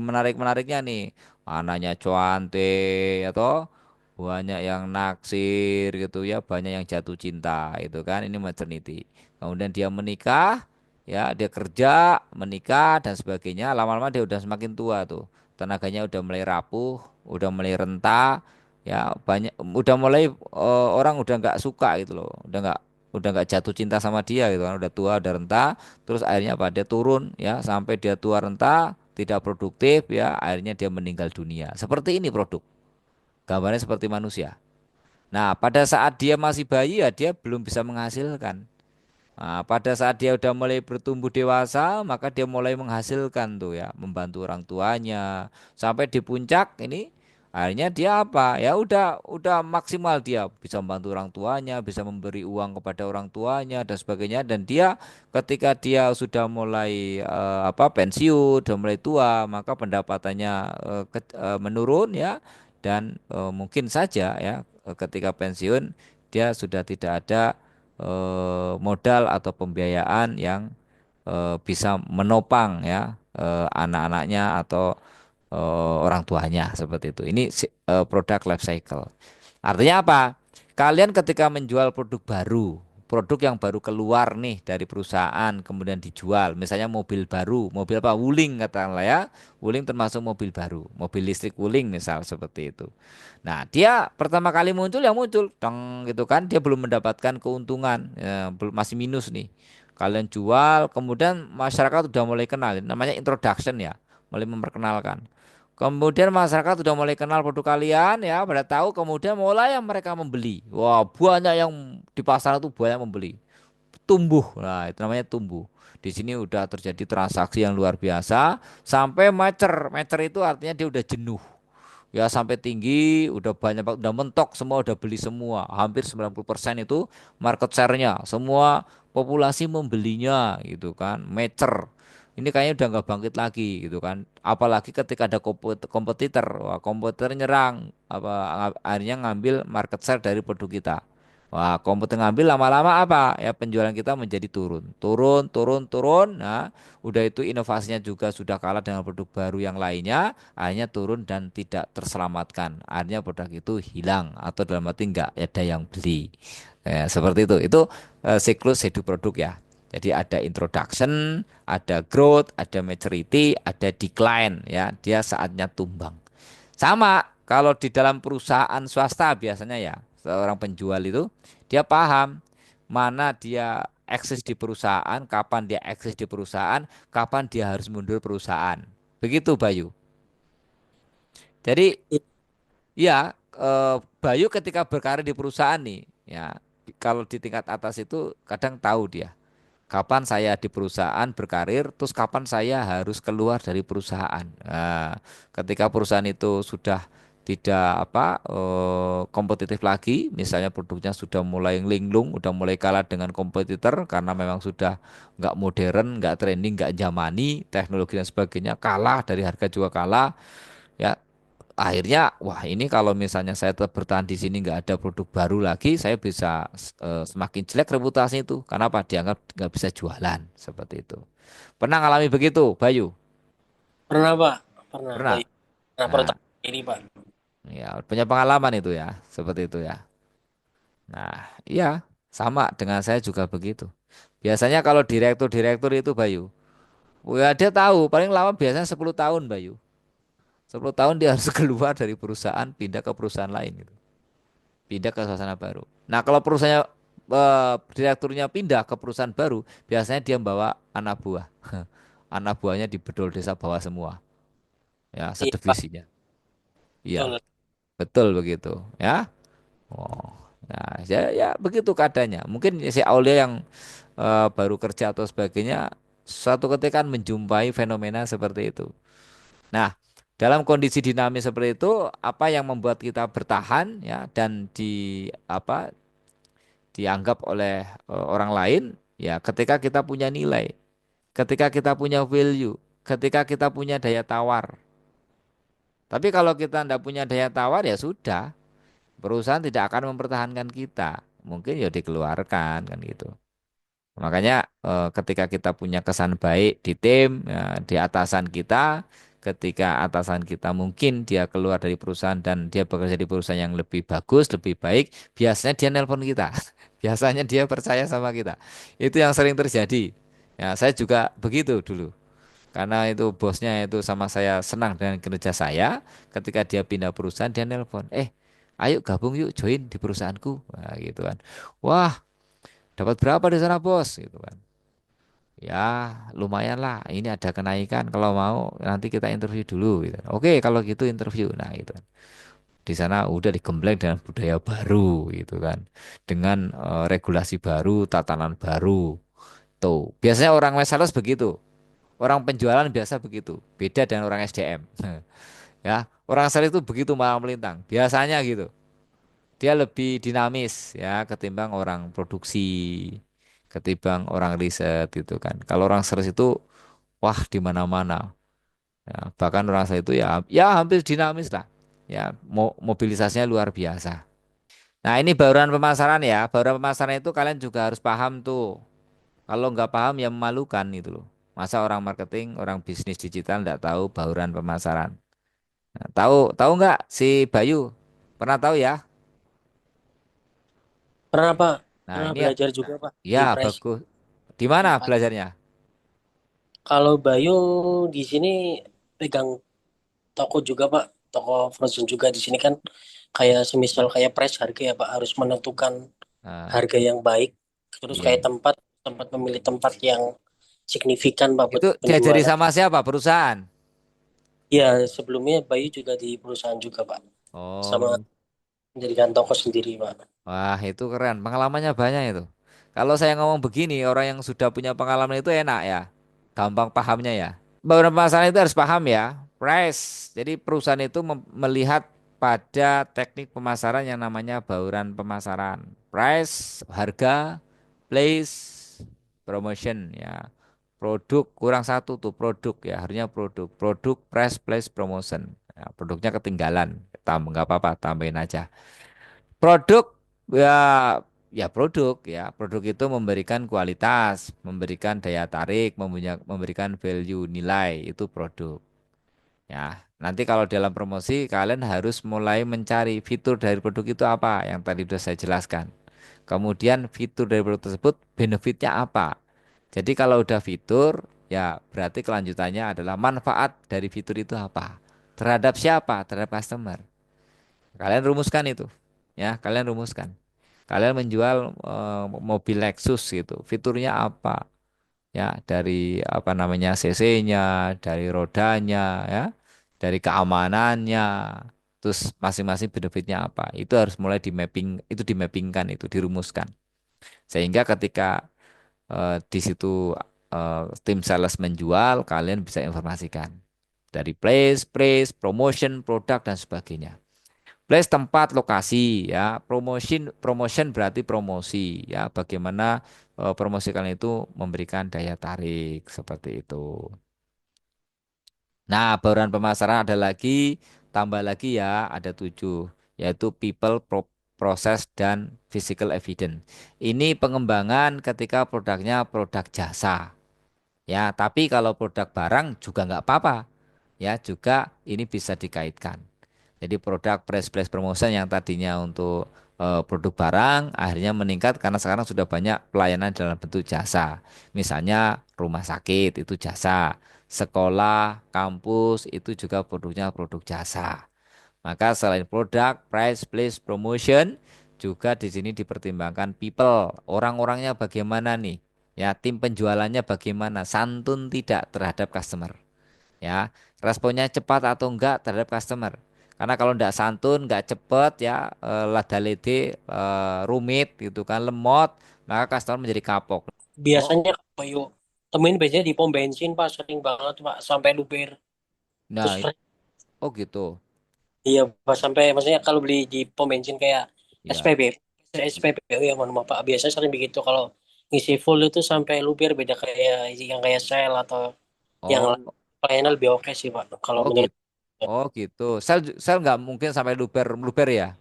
menarik-menariknya nih anaknya cuantik atau banyak yang naksir gitu ya banyak yang jatuh cinta itu kan ini maternity kemudian dia menikah ya dia kerja menikah dan sebagainya lama-lama dia udah semakin tua tuh tenaganya udah mulai rapuh udah mulai renta ya banyak udah mulai orang udah nggak suka gitu loh udah nggak jatuh cinta sama dia gitu kan udah tua udah renta terus akhirnya apa dia turun ya sampai dia tua renta tidak produktif ya akhirnya dia meninggal dunia seperti ini produk gambarnya seperti manusia nah pada saat dia masih bayi ya dia belum bisa menghasilkan. Nah, pada saat dia udah mulai bertumbuh dewasa, maka dia mulai menghasilkan tuh ya, membantu orang tuanya. Sampai di puncak ini akhirnya dia apa? Ya udah maksimal dia bisa membantu orang tuanya, bisa memberi uang kepada orang tuanya dan sebagainya dan dia ketika dia sudah mulai pensiun, sudah mulai tua, maka pendapatannya menurun ya dan mungkin saja ya ketika pensiun dia sudah tidak ada modal atau pembiayaan yang bisa menopang ya anak-anaknya atau orang tuanya seperti itu. Ini produk life cycle. Artinya apa? Kalian ketika menjual produk baru, produk yang baru keluar nih dari perusahaan, kemudian dijual, misalnya mobil baru, mobil apa? Wuling katakanlah ya, Wuling termasuk mobil baru, mobil listrik Wuling misal seperti itu. Nah, dia pertama kali muncul ya muncul, dong gitu kan, dia belum mendapatkan keuntungan, ya, masih minus nih. Kalian jual, kemudian masyarakat udah mulai kenal, namanya introduction ya, mulai memperkenalkan. Kemudian masyarakat sudah mulai kenal produk kalian ya, pada tahu kemudian mulai yang mereka membeli. Wah, banyak yang di pasar itu banyak membeli. Tumbuh. Nah, itu namanya tumbuh. Di sini udah terjadi transaksi yang luar biasa sampai mature. Mature itu artinya dia udah jenuh. Ya sampai tinggi, udah banyak, udah mentok semua, udah beli semua. Hampir 90% itu market share-nya. Semua populasi membelinya gitu kan. Mature. Ini kayaknya udah nggak bangkit lagi gitu kan. Apalagi ketika ada kompetitor, wah kompetitor nyerang, akhirnya ngambil market share dari produk kita. Wah, kompetitor ngambil lama-lama apa? Ya penjualan kita menjadi turun, turun, turun, turun. Nah, udah itu inovasinya juga sudah kalah dengan produk baru yang lainnya, akhirnya turun dan tidak terselamatkan. Akhirnya produk itu hilang atau dalam arti nggak ada yang beli. Seperti itu. Itu siklus hidup produk ya. Jadi ada introduction, ada growth, ada maturity, ada decline ya. Dia saatnya tumbang. Sama kalau di dalam perusahaan swasta biasanya ya, seorang penjual itu dia paham mana dia eksis di perusahaan, kapan dia eksis di perusahaan, kapan dia harus mundur perusahaan. Begitu Bayu. Jadi ya Bayu ketika berkarir di perusahaan nih, ya kalau di tingkat atas itu kadang tahu dia kapan saya di perusahaan berkarir, terus kapan saya harus keluar dari perusahaan. Nah, ketika perusahaan itu sudah tidak kompetitif lagi, misalnya produknya sudah mulai linglung, udah mulai kalah dengan kompetitor karena memang sudah nggak modern, nggak trending, nggak zamani, teknologi dan sebagainya kalah dari harga juga kalah. Ya, akhirnya wah ini kalau misalnya saya tetap bertahan di sini nggak ada produk baru lagi saya bisa semakin jelek reputasi itu karena apa dianggap nggak bisa jualan seperti itu. Pernah ngalami begitu Bayu? Pernah Pak, pernah Pernah. Bayu. Nah, Nah, pertama ini Pak. ya punya pengalaman itu ya seperti itu ya. Nah, iya sama dengan saya juga begitu. Biasanya kalau direktur-direktur itu Bayu, ya dia tahu paling lama biasanya 10 tahun Bayu. 10 tahun dia harus keluar dari perusahaan pindah ke perusahaan lain gitu. Pindah ke suasana baru. Nah, kalau perusahaannya direkturnya pindah ke perusahaan baru, biasanya dia membawa anak buah. Anak buahnya di bedol desa bawah semua, ya, Iya Pak, sedivisinya. Iya, betul. betul begitu, ya. Oh, nah, ya begitu keadaannya. Mungkin si Aulia yang baru kerja atau sebagainya, suatu ketika kan menjumpai fenomena seperti itu. Nah, dalam kondisi dinamis seperti itu, apa yang membuat kita bertahan ya dan dianggap oleh orang lain ya ketika kita punya nilai, ketika kita punya value, ketika kita punya daya tawar. Tapi kalau kita tidak punya daya tawar ya sudah, perusahaan tidak akan mempertahankan kita. Mungkin ya dikeluarkan kan gitu. Makanya ketika kita punya kesan baik di tim, ya, di atasan kita, ketika atasan kita mungkin dia keluar dari perusahaan dan dia bekerja di perusahaan yang lebih bagus, lebih baik, biasanya dia nelpon kita. Biasanya dia percaya sama kita. Itu yang sering terjadi. Ya, saya juga begitu dulu. Karena itu bosnya itu sama saya senang dengan kinerja saya, ketika dia pindah perusahaan dia nelpon, ayo gabung yuk join di perusahaanku. Nah, gitu kan. Wah, dapat berapa di sana bos? Gitu kan. Ya, lumayan lah. Ini ada kenaikan. Kalau mau nanti kita interview dulu. Gitu. Oke, kalau gitu interview. Nah, gitu kan. Di sana udah digembleng dengan budaya baru, gitu kan. Dengan regulasi baru, tatanan baru. Tuh, biasanya orang sales begitu. Orang penjualan biasa begitu. Beda dengan orang SDM. Ya, orang sales itu begitu malah melintang. Biasanya gitu. Dia lebih dinamis ya ketimbang orang produksi, ketimbang orang riset gitu kan. Kalau orang sales itu wah di mana-mana. Ya, bahkan orang sales itu ya hampir dinamis lah. Ya, mobilisasinya luar biasa. Nah, ini bauran pemasaran ya. Bauran pemasaran itu kalian juga harus paham tuh. Kalau nggak paham ya memalukan itu loh. Masa orang marketing, orang bisnis digital nggak tahu bauran pemasaran? Nah, tahu tahu nggak si Bayu? Pernah tahu ya? Pernah Pak, Nah, pernah ini belajar juga Pak ya di Pres bagus. Di mana 4. belajarnya? Kalau Bayu di sini pegang toko juga Pak, toko frozen juga di sini kan kayak semisal kayak price harga ya Pak, harus menentukan Nah, harga yang baik. Terus kayak iya. tempat tempat memilih tempat yang signifikan Pak buat Itu diajari penjualan. sama siapa? Perusahaan. Ya sebelumnya Bayu juga di perusahaan juga Pak, sama Oh, mendirikan toko sendiri Pak. wah itu keren. Pengalamannya banyak itu. Kalau saya ngomong begini, orang yang sudah punya pengalaman itu enak ya. Gampang pahamnya ya. Beberapa masalah itu harus paham ya. Price. Jadi perusahaan itu melihat pada teknik pemasaran yang namanya bauran pemasaran. Price, harga, place, promotion ya. Produk kurang satu tuh produk ya. Harusnya produk. Produk, price, place, promotion. Ya, produknya ketinggalan. Tambah nggak apa-apa, tambahin aja. Produk ya ya produk ya. Produk itu memberikan kualitas, memberikan daya tarik, memberikan value nilai itu produk. Ya, nanti kalau dalam promosi kalian harus mulai mencari fitur dari produk itu apa yang tadi sudah saya jelaskan. Kemudian fitur dari produk tersebut benefitnya apa. Jadi kalau udah fitur ya berarti kelanjutannya adalah manfaat dari fitur itu apa. Terhadap siapa? Terhadap customer. Kalian rumuskan itu. Ya, kalian rumuskan. Kalian menjual mobil Lexus gitu. Fiturnya apa? Ya, dari apa namanya CC-nya, dari rodanya, ya, dari keamanannya, terus masing-masing benefitnya apa? Itu harus mulai di mapping, itu dimappingkan, itu dirumuskan. Sehingga ketika di situ tim sales menjual, kalian bisa informasikan dari place, price, promotion, produk dan sebagainya. Place tempat lokasi ya, promotion berarti promosi ya, bagaimana promosi kalian itu memberikan daya tarik seperti itu. Nah, bauran pemasaran ada lagi, tambah lagi ya, ada 7, yaitu people, process, dan physical evidence. Ini pengembangan ketika produknya produk jasa. Ya, tapi kalau produk barang juga nggak apa-apa. Ya, juga ini bisa dikaitkan. Jadi produk press promotion yang tadinya untuk produk barang akhirnya meningkat karena sekarang sudah banyak pelayanan dalam bentuk jasa. Misalnya rumah sakit itu jasa, sekolah, kampus itu juga produknya produk jasa. Maka selain produk, price, place, promotion juga di sini dipertimbangkan people, orang-orangnya bagaimana nih? Ya, tim penjualannya bagaimana? Santun tidak terhadap customer ya, responnya cepat atau enggak terhadap customer. Karena kalau enggak santun, enggak cepat ya, lada lede, rumit gitu kan, lemot, maka customer menjadi kapok. Oh, Biasanya Bayu temuin biasanya di pom bensin Pak, sering banget Pak sampai luber. Terus nah, oh gitu. iya Pak, sampai maksudnya kalau beli di pom bensin kayak Ya. SPB, SPBU ya mohon maaf Pak. Biasanya sering begitu kalau ngisi full itu sampai luber, beda kayak yang kayak Shell atau yang Oh, pelayanan lebih oke sih Pak. Kalau oh menurut gitu. Oh gitu. Sel nggak mungkin sampai luber luber ya.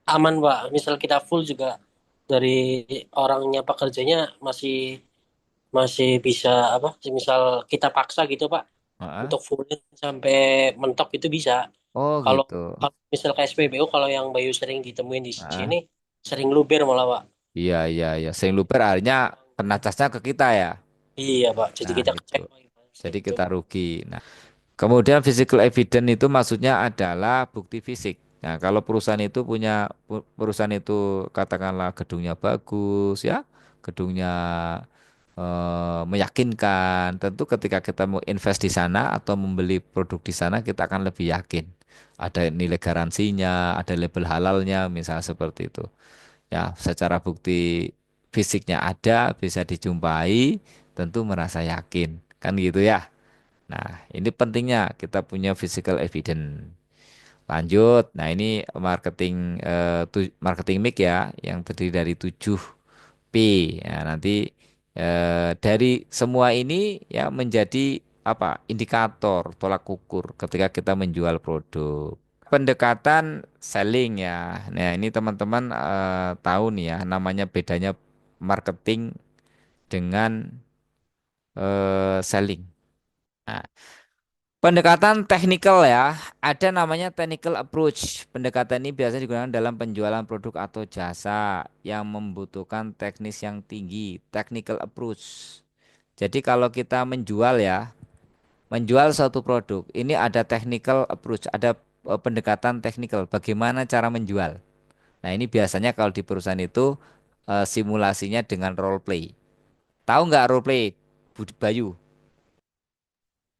aman Pak. Misal kita full juga dari orangnya pekerjanya masih masih bisa apa? Misal kita paksa gitu Pak Heeh. untuk fullin sampai mentok itu bisa. Oh Kalau gitu. kalau misal ke SPBU kalau yang Bayu sering ditemuin di Heeh. sini sering luber malah Pak. Iya iya iya. Sering luber akhirnya kena casnya ke kita ya. Iya Pak. Jadi Nah kita gitu. kecewa Jadi gitu. kita rugi. Nah, kemudian physical evidence itu maksudnya adalah bukti fisik. Nah, kalau perusahaan itu punya perusahaan itu katakanlah gedungnya bagus ya, gedungnya meyakinkan. Tentu ketika kita mau invest di sana atau membeli produk di sana kita akan lebih yakin. Ada nilai garansinya, ada label halalnya, misalnya seperti itu. Ya, secara bukti fisiknya ada, bisa dijumpai, tentu merasa yakin. Kan gitu ya. Nah, ini pentingnya kita punya physical evidence. Lanjut, nah ini marketing marketing mix ya, yang terdiri dari 7P. Ya, nanti dari semua ini ya menjadi apa? Indikator tolak ukur ketika kita menjual produk. Pendekatan selling ya. Nah, ini teman-teman tahu nih ya, namanya bedanya marketing dengan selling. Nah, pendekatan technical ya, ada namanya technical approach. Pendekatan ini biasanya digunakan dalam penjualan produk atau jasa yang membutuhkan teknis yang tinggi, technical approach. Jadi kalau kita menjual ya, menjual suatu produk, ini ada technical approach, ada pendekatan technical, bagaimana cara menjual. Nah, ini biasanya kalau di perusahaan itu simulasinya dengan role play. Tahu nggak role play, Bayu?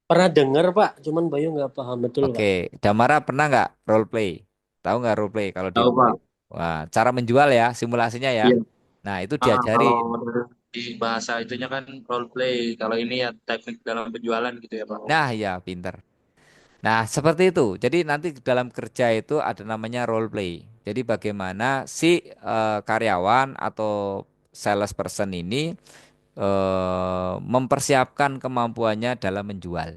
Pernah dengar Pak, cuman Bayu nggak paham betul Oke, Pak. Damara pernah nggak role play? Tahu nggak role play kalau di Tahu Pak. Wah, cara menjual ya, simulasinya ya. Iya. Nah, itu Kalau diajarin. di bahasa itunya kan role play. Kalau ini ya teknik dalam penjualan gitu ya Pak. Nah, ya, pinter. Nah, seperti itu. Jadi nanti dalam kerja itu ada namanya role play. Jadi bagaimana si karyawan atau salesperson ini mempersiapkan kemampuannya dalam menjual.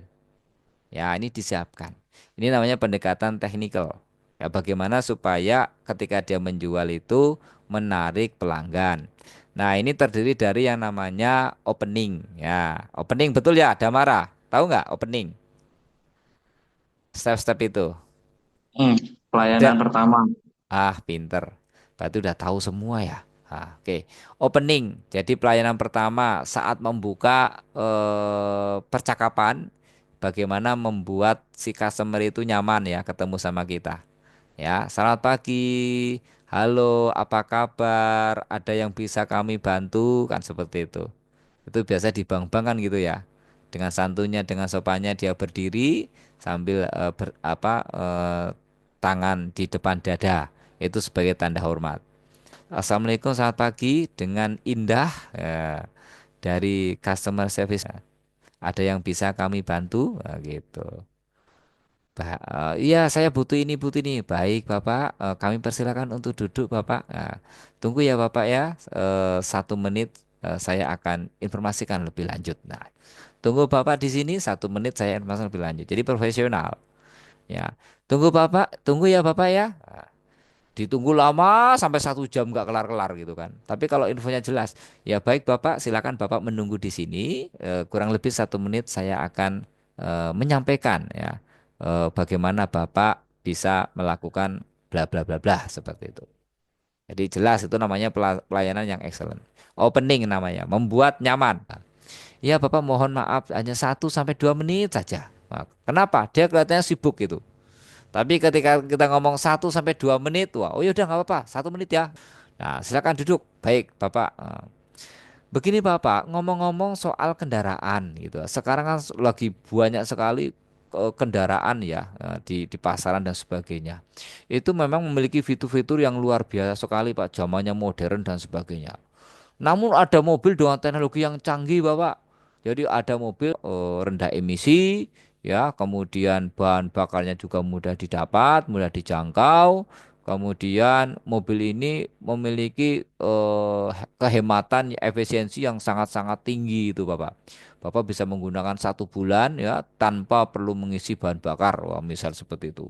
Ya, ini disiapkan. Ini namanya pendekatan teknikal. Ya, bagaimana supaya ketika dia menjual itu menarik pelanggan. Nah, ini terdiri dari yang namanya opening. Ya, opening betul ya, Damara. Tahu nggak opening? Step-step itu. Hmm, Udah. pelayanan pertama. Pinter. Berarti udah tahu semua ya. Oke. Opening. Jadi pelayanan pertama saat membuka percakapan, bagaimana membuat si customer itu nyaman ya ketemu sama kita. Ya, selamat pagi. Halo, apa kabar? Ada yang bisa kami bantu? Kan seperti itu. Itu biasa di bank-bank kan gitu ya. Dengan santunya, dengan sopannya dia berdiri sambil tangan di depan dada. Itu sebagai tanda hormat. Assalamualaikum, selamat pagi. Dengan indah dari customer service. Ada yang bisa kami bantu? Nah, gitu. Iya, saya butuh ini. Baik, Bapak. Kami persilakan untuk duduk, Bapak. Nah, tunggu ya, Bapak ya. 1 menit saya akan informasikan lebih lanjut. Nah, tunggu Bapak di sini 1 menit saya informasikan lebih lanjut. Jadi profesional. Ya, tunggu Bapak. Tunggu ya, Bapak ya. Nah, ditunggu lama sampai 1 jam nggak kelar-kelar gitu kan. Tapi kalau infonya jelas, ya baik Bapak, silakan Bapak menunggu di sini. Kurang lebih 1 menit saya akan menyampaikan ya bagaimana Bapak bisa melakukan bla bla bla bla seperti itu. Jadi jelas itu namanya pelayanan yang excellent. Opening namanya, membuat nyaman. Ya Bapak mohon maaf hanya 1 sampai 2 menit saja. Nah, kenapa? Dia kelihatannya sibuk gitu. Tapi ketika kita ngomong 1 sampai 2 menit, wah, oh yaudah nggak apa-apa, 1 menit ya. Nah, silakan duduk. Baik, Bapak. Begini Bapak, ngomong-ngomong soal kendaraan gitu. Sekarang kan lagi banyak sekali kendaraan ya di pasaran dan sebagainya. Itu memang memiliki fitur-fitur yang luar biasa sekali Pak, zamannya modern dan sebagainya. Namun ada mobil dengan teknologi yang canggih, Bapak. Jadi ada mobil rendah emisi, ya, kemudian bahan bakarnya juga mudah didapat, mudah dijangkau. Kemudian mobil ini memiliki kehematan efisiensi yang sangat-sangat tinggi itu, Bapak. Bapak bisa menggunakan 1 bulan ya tanpa perlu mengisi bahan bakar, wah, misal seperti itu.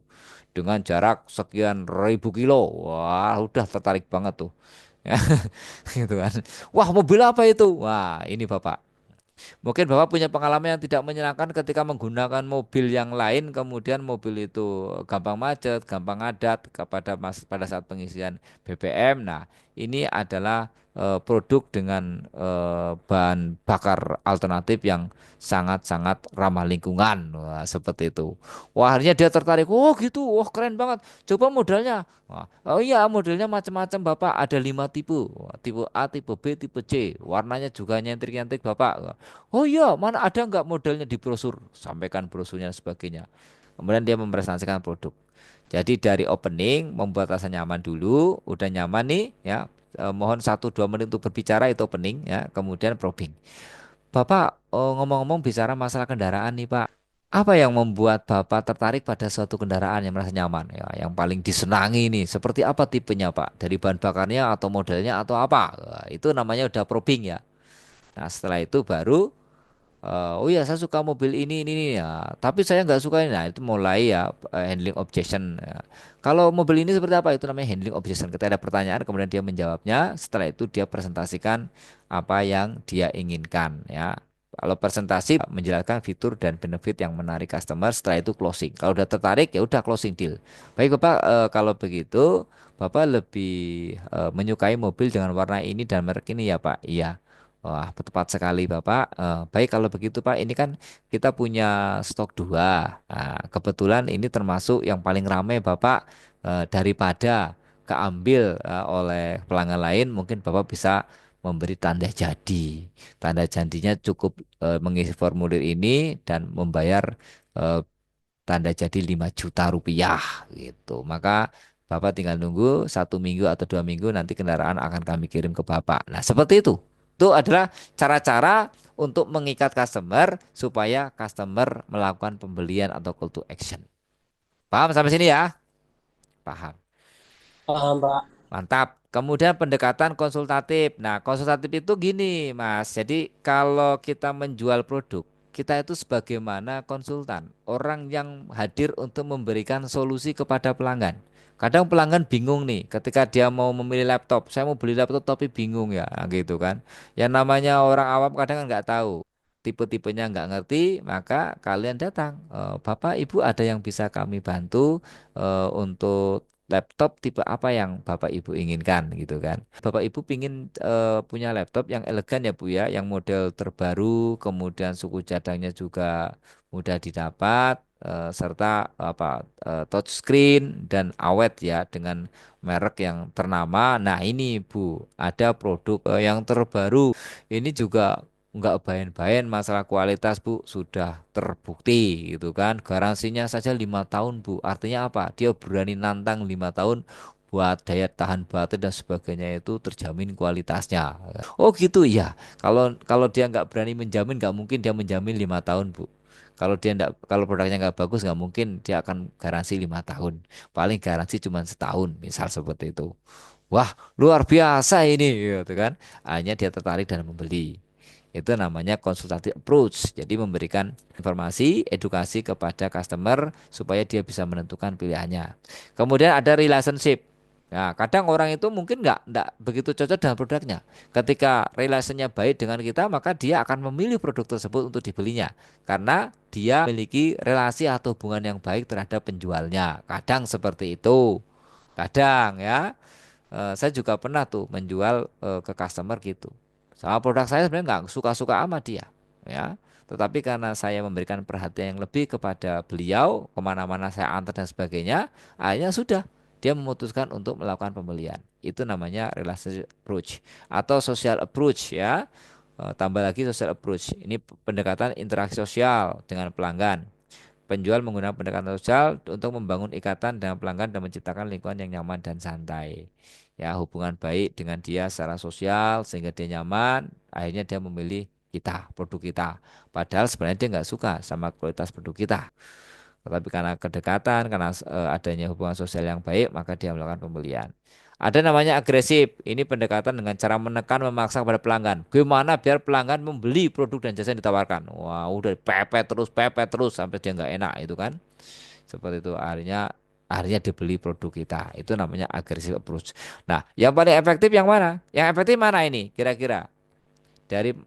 Dengan jarak sekian ribu kilo, wah, udah tertarik banget tuh. Ya, gitu kan. Wah, mobil apa itu? Wah, ini Bapak. Mungkin Bapak punya pengalaman yang tidak menyenangkan ketika menggunakan mobil yang lain, kemudian mobil itu gampang macet, gampang ngadat pada saat pengisian BBM. Nah, ini adalah produk dengan bahan bakar alternatif yang sangat-sangat ramah lingkungan. Wah, seperti itu. Wah, akhirnya dia tertarik. Oh, gitu. Wah, keren banget. Coba modelnya. Wah, oh iya, modelnya macam-macam Bapak. Ada 5 tipe. Wah, tipe A, tipe B, tipe C. Warnanya juga nyentrik-nyentrik Bapak. Oh iya, mana ada nggak modelnya di brosur? Sampaikan brosurnya dan sebagainya. Kemudian dia mempresentasikan produk. Jadi dari opening membuat rasa nyaman dulu, udah nyaman nih ya. Mohon 1-2 menit untuk berbicara itu opening ya. Kemudian probing. Bapak ngomong-ngomong bicara masalah kendaraan nih Pak. Apa yang membuat Bapak tertarik pada suatu kendaraan yang merasa nyaman ya, yang paling disenangi nih? Seperti apa tipenya Pak? Dari bahan bakarnya atau modelnya atau apa? Wah, itu namanya udah probing ya. Nah setelah itu baru oh iya saya suka mobil ini ya. Tapi saya nggak suka ini. Nah itu mulai ya handling objection. Ya. Kalau mobil ini seperti apa? Itu namanya handling objection. Ketika ada pertanyaan kemudian dia menjawabnya. Setelah itu dia presentasikan apa yang dia inginkan ya. Kalau presentasi menjelaskan fitur dan benefit yang menarik customer, setelah itu closing. Kalau udah tertarik ya udah closing deal. Baik Bapak, kalau begitu Bapak lebih menyukai mobil dengan warna ini dan merek ini ya Pak? Iya. Wah, tepat sekali Bapak. Baik kalau begitu Pak, ini kan kita punya stok dua. Nah, kebetulan ini termasuk yang paling ramai Bapak, daripada keambil oleh pelanggan lain, mungkin Bapak bisa memberi tanda jadi. Tanda janjinya cukup mengisi formulir ini dan membayar eh, tanda jadi 5 juta rupiah gitu. Maka Bapak tinggal nunggu 1 minggu atau 2 minggu, nanti kendaraan akan kami kirim ke Bapak. Nah, seperti itu. Itu adalah cara-cara untuk mengikat customer supaya customer melakukan pembelian atau call to action. Paham sampai sini ya? Paham. Paham, Pak. Mantap. Kemudian pendekatan konsultatif. Nah, konsultatif itu gini, Mas. Jadi kalau kita menjual produk, kita itu sebagaimana konsultan, orang yang hadir untuk memberikan solusi kepada pelanggan. Kadang pelanggan bingung nih, ketika dia mau memilih laptop. Saya mau beli laptop tapi bingung ya, gitu kan. Yang namanya orang awam kadang kan nggak tahu. Tipe-tipenya nggak ngerti, maka kalian datang. Bapak, Ibu ada yang bisa kami bantu untuk laptop tipe apa yang Bapak Ibu inginkan gitu kan. Bapak Ibu pingin punya laptop yang elegan ya Bu ya, yang model terbaru, kemudian suku cadangnya juga mudah didapat, serta apa touchscreen dan awet ya dengan merek yang ternama. Nah ini Bu, ada produk yang terbaru. Ini juga nggak bayan-bayan masalah kualitas Bu, sudah terbukti gitu kan, garansinya saja 5 tahun Bu. Artinya apa, dia berani nantang 5 tahun, buat daya tahan baterai dan sebagainya itu terjamin kualitasnya. Oh gitu ya, kalau kalau dia nggak berani menjamin, nggak mungkin dia menjamin 5 tahun Bu. Kalau dia nggak, kalau produknya nggak bagus, nggak mungkin dia akan garansi 5 tahun, paling garansi cuma setahun misal seperti itu. Wah luar biasa ini gitu kan, akhirnya dia tertarik dan membeli. Itu namanya consultative approach. Jadi memberikan informasi, edukasi kepada customer supaya dia bisa menentukan pilihannya. Kemudian ada relationship. Nah, kadang orang itu mungkin nggak begitu cocok dengan produknya. Ketika relationnya baik dengan kita, maka dia akan memilih produk tersebut untuk dibelinya. Karena dia memiliki relasi atau hubungan yang baik terhadap penjualnya. Kadang seperti itu. Kadang ya. Saya juga pernah tuh menjual ke customer gitu. Sama produk saya sebenarnya nggak suka-suka amat dia, ya. Tetapi karena saya memberikan perhatian yang lebih kepada beliau, kemana-mana saya antar dan sebagainya, akhirnya sudah dia memutuskan untuk melakukan pembelian. Itu namanya relationship approach atau social approach ya. Tambah lagi social approach. Ini pendekatan interaksi sosial dengan pelanggan. Penjual menggunakan pendekatan sosial untuk membangun ikatan dengan pelanggan dan menciptakan lingkungan yang nyaman dan santai. Ya, hubungan baik dengan dia secara sosial sehingga dia nyaman, akhirnya dia memilih kita, produk kita. Padahal sebenarnya dia nggak suka sama kualitas produk kita. Tetapi karena kedekatan, karena adanya hubungan sosial yang baik, maka dia melakukan pembelian. Ada namanya agresif. Ini pendekatan dengan cara menekan, memaksa kepada pelanggan. Gimana biar pelanggan membeli produk dan jasa yang ditawarkan? Wah, udah pepet terus sampai dia nggak enak itu kan. Seperti itu akhirnya dibeli produk kita. Itu namanya agresif approach. Nah, yang paling efektif yang mana? Yang efektif mana ini? Kira-kira dari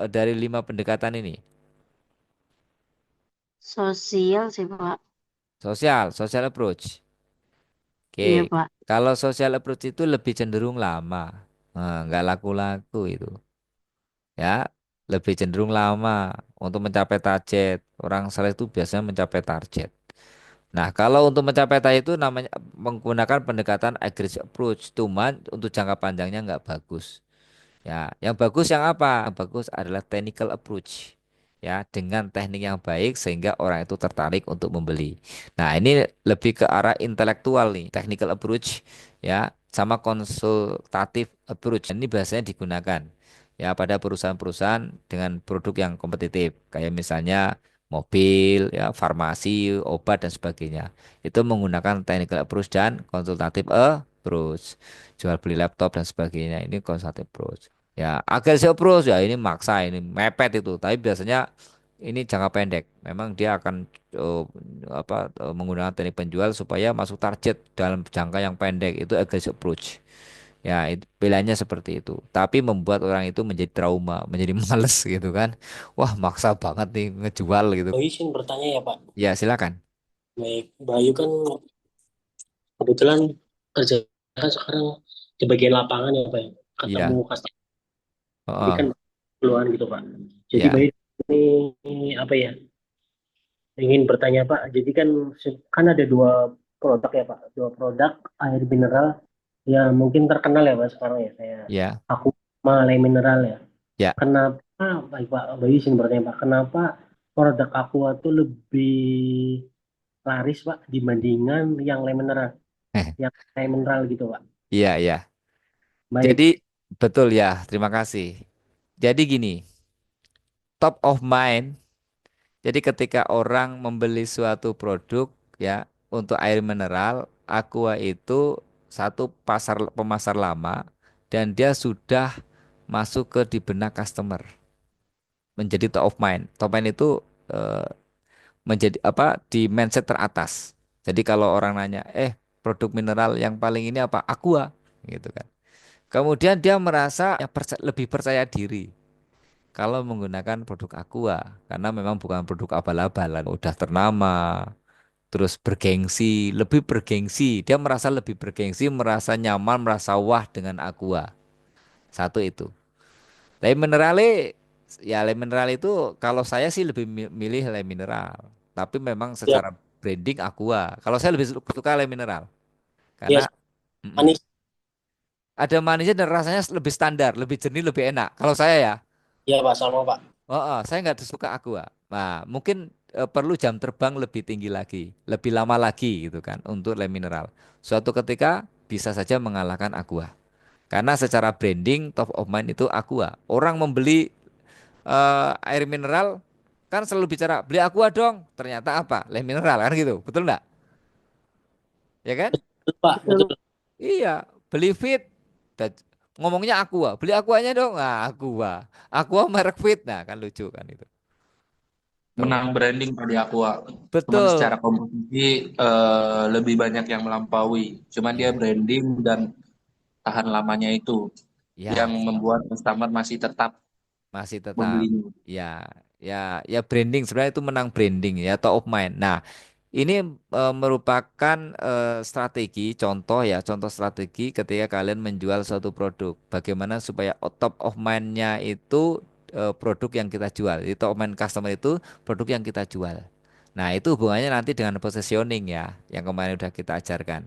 dari 5 pendekatan ini. Sosial sih, Pak. Social approach. Iya, Oke, Pak. kalau social approach itu lebih cenderung lama, nggak laku-laku itu, ya, lebih cenderung lama untuk mencapai target. Orang sales itu biasanya mencapai target. Nah, kalau untuk mencapai target itu namanya menggunakan pendekatan aggressive approach, cuman untuk jangka panjangnya nggak bagus. Ya, yang bagus yang apa? Yang bagus adalah technical approach. Ya, dengan teknik yang baik sehingga orang itu tertarik untuk membeli. Nah, ini lebih ke arah intelektual nih, technical approach ya, sama konsultatif approach. Ini biasanya digunakan ya pada perusahaan-perusahaan dengan produk yang kompetitif, kayak misalnya mobil, ya, farmasi, obat dan sebagainya. Itu menggunakan technical approach dan konsultatif approach. Jual beli laptop dan sebagainya, ini konsultatif approach. Ya, aggressive approach ya ini maksa, ini mepet itu. Tapi biasanya ini jangka pendek. Memang dia akan menggunakan teknik penjual supaya masuk target dalam jangka yang pendek. Itu aggressive approach. Ya, itu pilihannya seperti itu. Tapi membuat orang itu menjadi trauma, menjadi males gitu kan. Wah, maksa banget nih ngejual gitu. Bayu izin bertanya ya Pak. Ya, silakan. Baik, Bayu kan kebetulan kerja sekarang di bagian lapangan ya Pak, ya. Ketemu Iya. customer, jadi kan Heeh. keluhan gitu Pak. Jadi Ya, Bayu ini apa ya? Ingin bertanya Pak. Jadi kan ada dua produk ya Pak, dua produk air mineral yang mungkin terkenal ya Pak sekarang ya, kayak ya, aku sama air mineral ya. ya. Kenapa, baik Pak, Bayu izin bertanya Pak, kenapa produk Aqua tuh lebih laris Pak dibandingkan yang lem mineral, yang lem mineral gitu Pak? Iya, iya. Jadi Baik, betul ya, terima kasih. Jadi gini, top of mind. Jadi ketika orang membeli suatu produk ya untuk air mineral, Aqua itu satu pemasar lama dan dia sudah masuk ke di benak customer menjadi top of mind. Top of mind itu eh, menjadi apa di mindset teratas. Jadi kalau orang nanya, produk mineral yang paling ini apa? Aqua, gitu kan. Kemudian dia merasa ya lebih percaya diri kalau menggunakan produk Aqua karena memang bukan produk abal-abalan, udah ternama, terus bergengsi, lebih bergengsi. Dia merasa lebih bergengsi, merasa nyaman, merasa wah dengan Aqua. Satu itu. Lem mineral ya lem mineral itu kalau saya sih lebih milih lem mineral. Tapi memang ya, secara branding Aqua. Kalau saya lebih suka lem mineral ya karena mm-mm, manis ada manisnya dan rasanya lebih standar, lebih jernih, lebih enak. Kalau saya ya. ya Pak, sama Pak. Oh, saya nggak suka aqua. Nah, mungkin perlu jam terbang lebih tinggi lagi, lebih lama lagi gitu kan untuk lem mineral. Suatu ketika bisa saja mengalahkan aqua. Karena secara branding top of mind itu aqua. Orang membeli air mineral kan selalu bicara beli aqua dong. Ternyata apa? Lem mineral kan gitu. Betul nggak? Ya kan? Betul Pak, betul. Betul. Iya, beli fit. Dan ngomongnya aqua, beli aquanya dong. Nah, aqua. Aqua merek fit. Nah, kan lucu kan itu. Tuh. Menang branding pada Aqua. Cuman secara Betul. kompetisi lebih banyak yang melampaui. Cuman dia Ya, branding dan tahan lamanya itu yang ya, membuat customer masih tetap masih tetap. membelinya. Ya, ya branding sebenarnya itu menang branding ya top of mind. Nah, ini merupakan strategi contoh ya, contoh strategi ketika kalian menjual suatu produk. Bagaimana supaya top of mind-nya itu produk yang kita jual. Jadi top of mind customer itu produk yang kita jual. Nah, itu hubungannya nanti dengan positioning ya, yang kemarin udah kita ajarkan.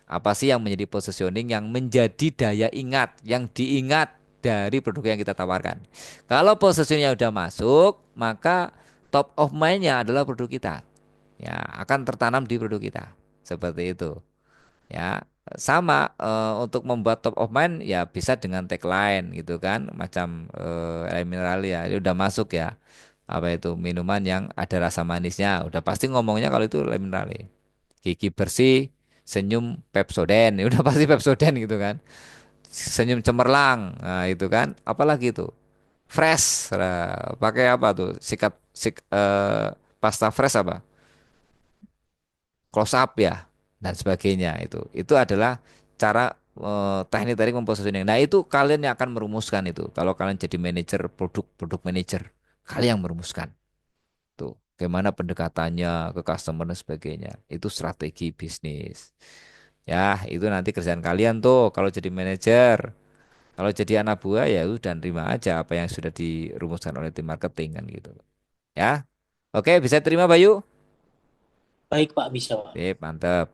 Apa sih yang menjadi positioning yang menjadi daya ingat, yang diingat dari produk yang kita tawarkan. Kalau positioningnya udah masuk, maka top of mind-nya adalah produk kita. Ya, akan tertanam di produk kita. Seperti itu. Ya, sama untuk membuat top of mind ya bisa dengan tagline gitu kan, macam air mineral ya, ini udah masuk ya. Apa itu minuman yang ada rasa manisnya, udah pasti ngomongnya kalau itu air mineral. Gigi bersih, senyum Pepsodent, ya udah pasti Pepsodent gitu kan. Senyum cemerlang, nah itu kan. Apalagi itu fresh, nah, pakai apa tuh? Pasta fresh apa? Close up ya dan sebagainya itu. Itu adalah cara teknik tadi mempositioning. Nah, itu kalian yang akan merumuskan itu. Kalau kalian jadi manajer produk manajer, kalian yang merumuskan. Tuh, bagaimana pendekatannya ke customer dan sebagainya. Itu strategi bisnis. Ya, itu nanti kerjaan kalian tuh kalau jadi manajer. Kalau jadi anak buah ya udah terima aja apa yang sudah dirumuskan oleh tim marketing kan gitu. Ya. Oke, bisa terima Bayu? Baik Pak, bisa Pak. Sip, mantap.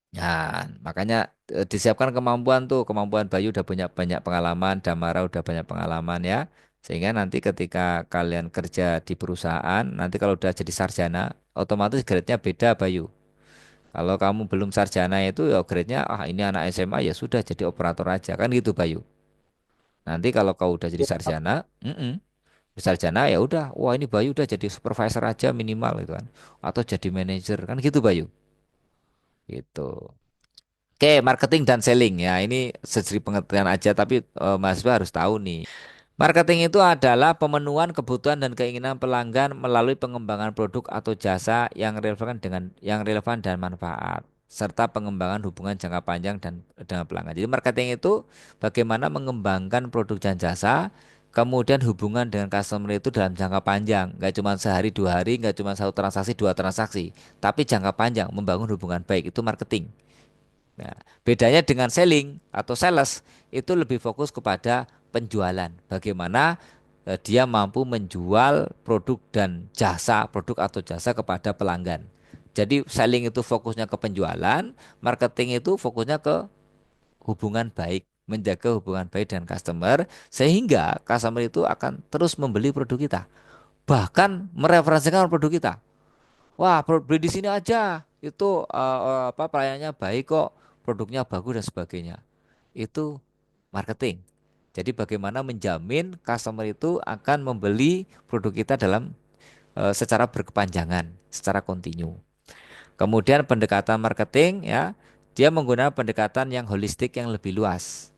Ya, makanya disiapkan kemampuan tuh, kemampuan Bayu udah punya banyak pengalaman, Damara udah banyak pengalaman ya. Sehingga nanti ketika kalian kerja di perusahaan, nanti kalau udah jadi sarjana, otomatis grade-nya beda Bayu. Kalau kamu belum sarjana itu ya grade-nya ini anak SMA ya sudah jadi operator aja kan gitu Bayu. Nanti kalau kau udah jadi Ya, Pak. sarjana, sarjana ya udah, wah ini Bayu udah jadi supervisor aja minimal gitu kan, atau jadi manajer kan gitu Bayu. Gitu. Oke, marketing dan selling ya ini sejeri pengertian aja tapi mahasiswa harus tahu nih. Marketing itu adalah pemenuhan kebutuhan dan keinginan pelanggan melalui pengembangan produk atau jasa yang relevan dan manfaat. serta pengembangan hubungan jangka panjang dan dengan pelanggan. Jadi marketing itu bagaimana mengembangkan produk dan jasa, kemudian hubungan dengan customer itu dalam jangka panjang, nggak cuma sehari dua hari, nggak cuma satu transaksi dua transaksi, tapi jangka panjang membangun hubungan baik itu marketing. Nah, bedanya dengan selling atau sales itu lebih fokus kepada penjualan. Bagaimana dia mampu menjual produk dan jasa, produk atau jasa kepada pelanggan. Jadi selling itu fokusnya ke penjualan, marketing itu fokusnya ke hubungan baik, menjaga hubungan baik dengan customer sehingga customer itu akan terus membeli produk kita. Bahkan mereferensikan produk kita. Wah, beli di sini aja. Itu apa pelayanannya baik kok, produknya bagus dan sebagainya. Itu marketing. Jadi bagaimana menjamin customer itu akan membeli produk kita dalam secara berkepanjangan, secara kontinu. Kemudian pendekatan marketing ya, dia menggunakan pendekatan yang holistik yang lebih luas.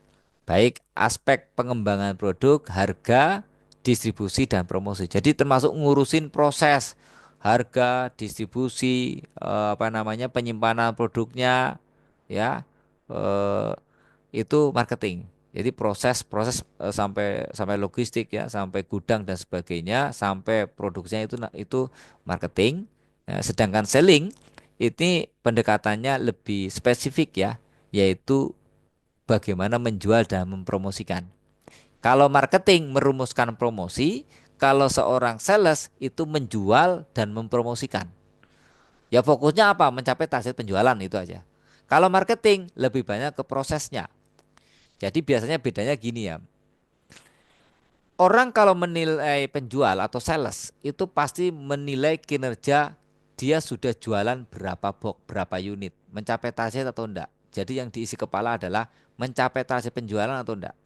Baik aspek pengembangan produk, harga, distribusi dan promosi. Jadi termasuk ngurusin proses harga, distribusi, apa namanya penyimpanan produknya ya. eh, itu marketing. Jadi proses-proses sampai sampai logistik ya, sampai gudang dan sebagainya, sampai produksinya itu marketing. Ya, sedangkan selling ini pendekatannya lebih spesifik ya, yaitu bagaimana menjual dan mempromosikan. Kalau marketing merumuskan promosi, kalau seorang sales itu menjual dan mempromosikan. Ya fokusnya apa? Mencapai target penjualan itu aja. Kalau marketing lebih banyak ke prosesnya. Jadi biasanya bedanya gini ya. Orang kalau menilai penjual atau sales itu pasti menilai kinerja dia sudah jualan berapa box, berapa unit, mencapai target atau enggak. Jadi yang diisi kepala adalah mencapai target penjualan atau enggak.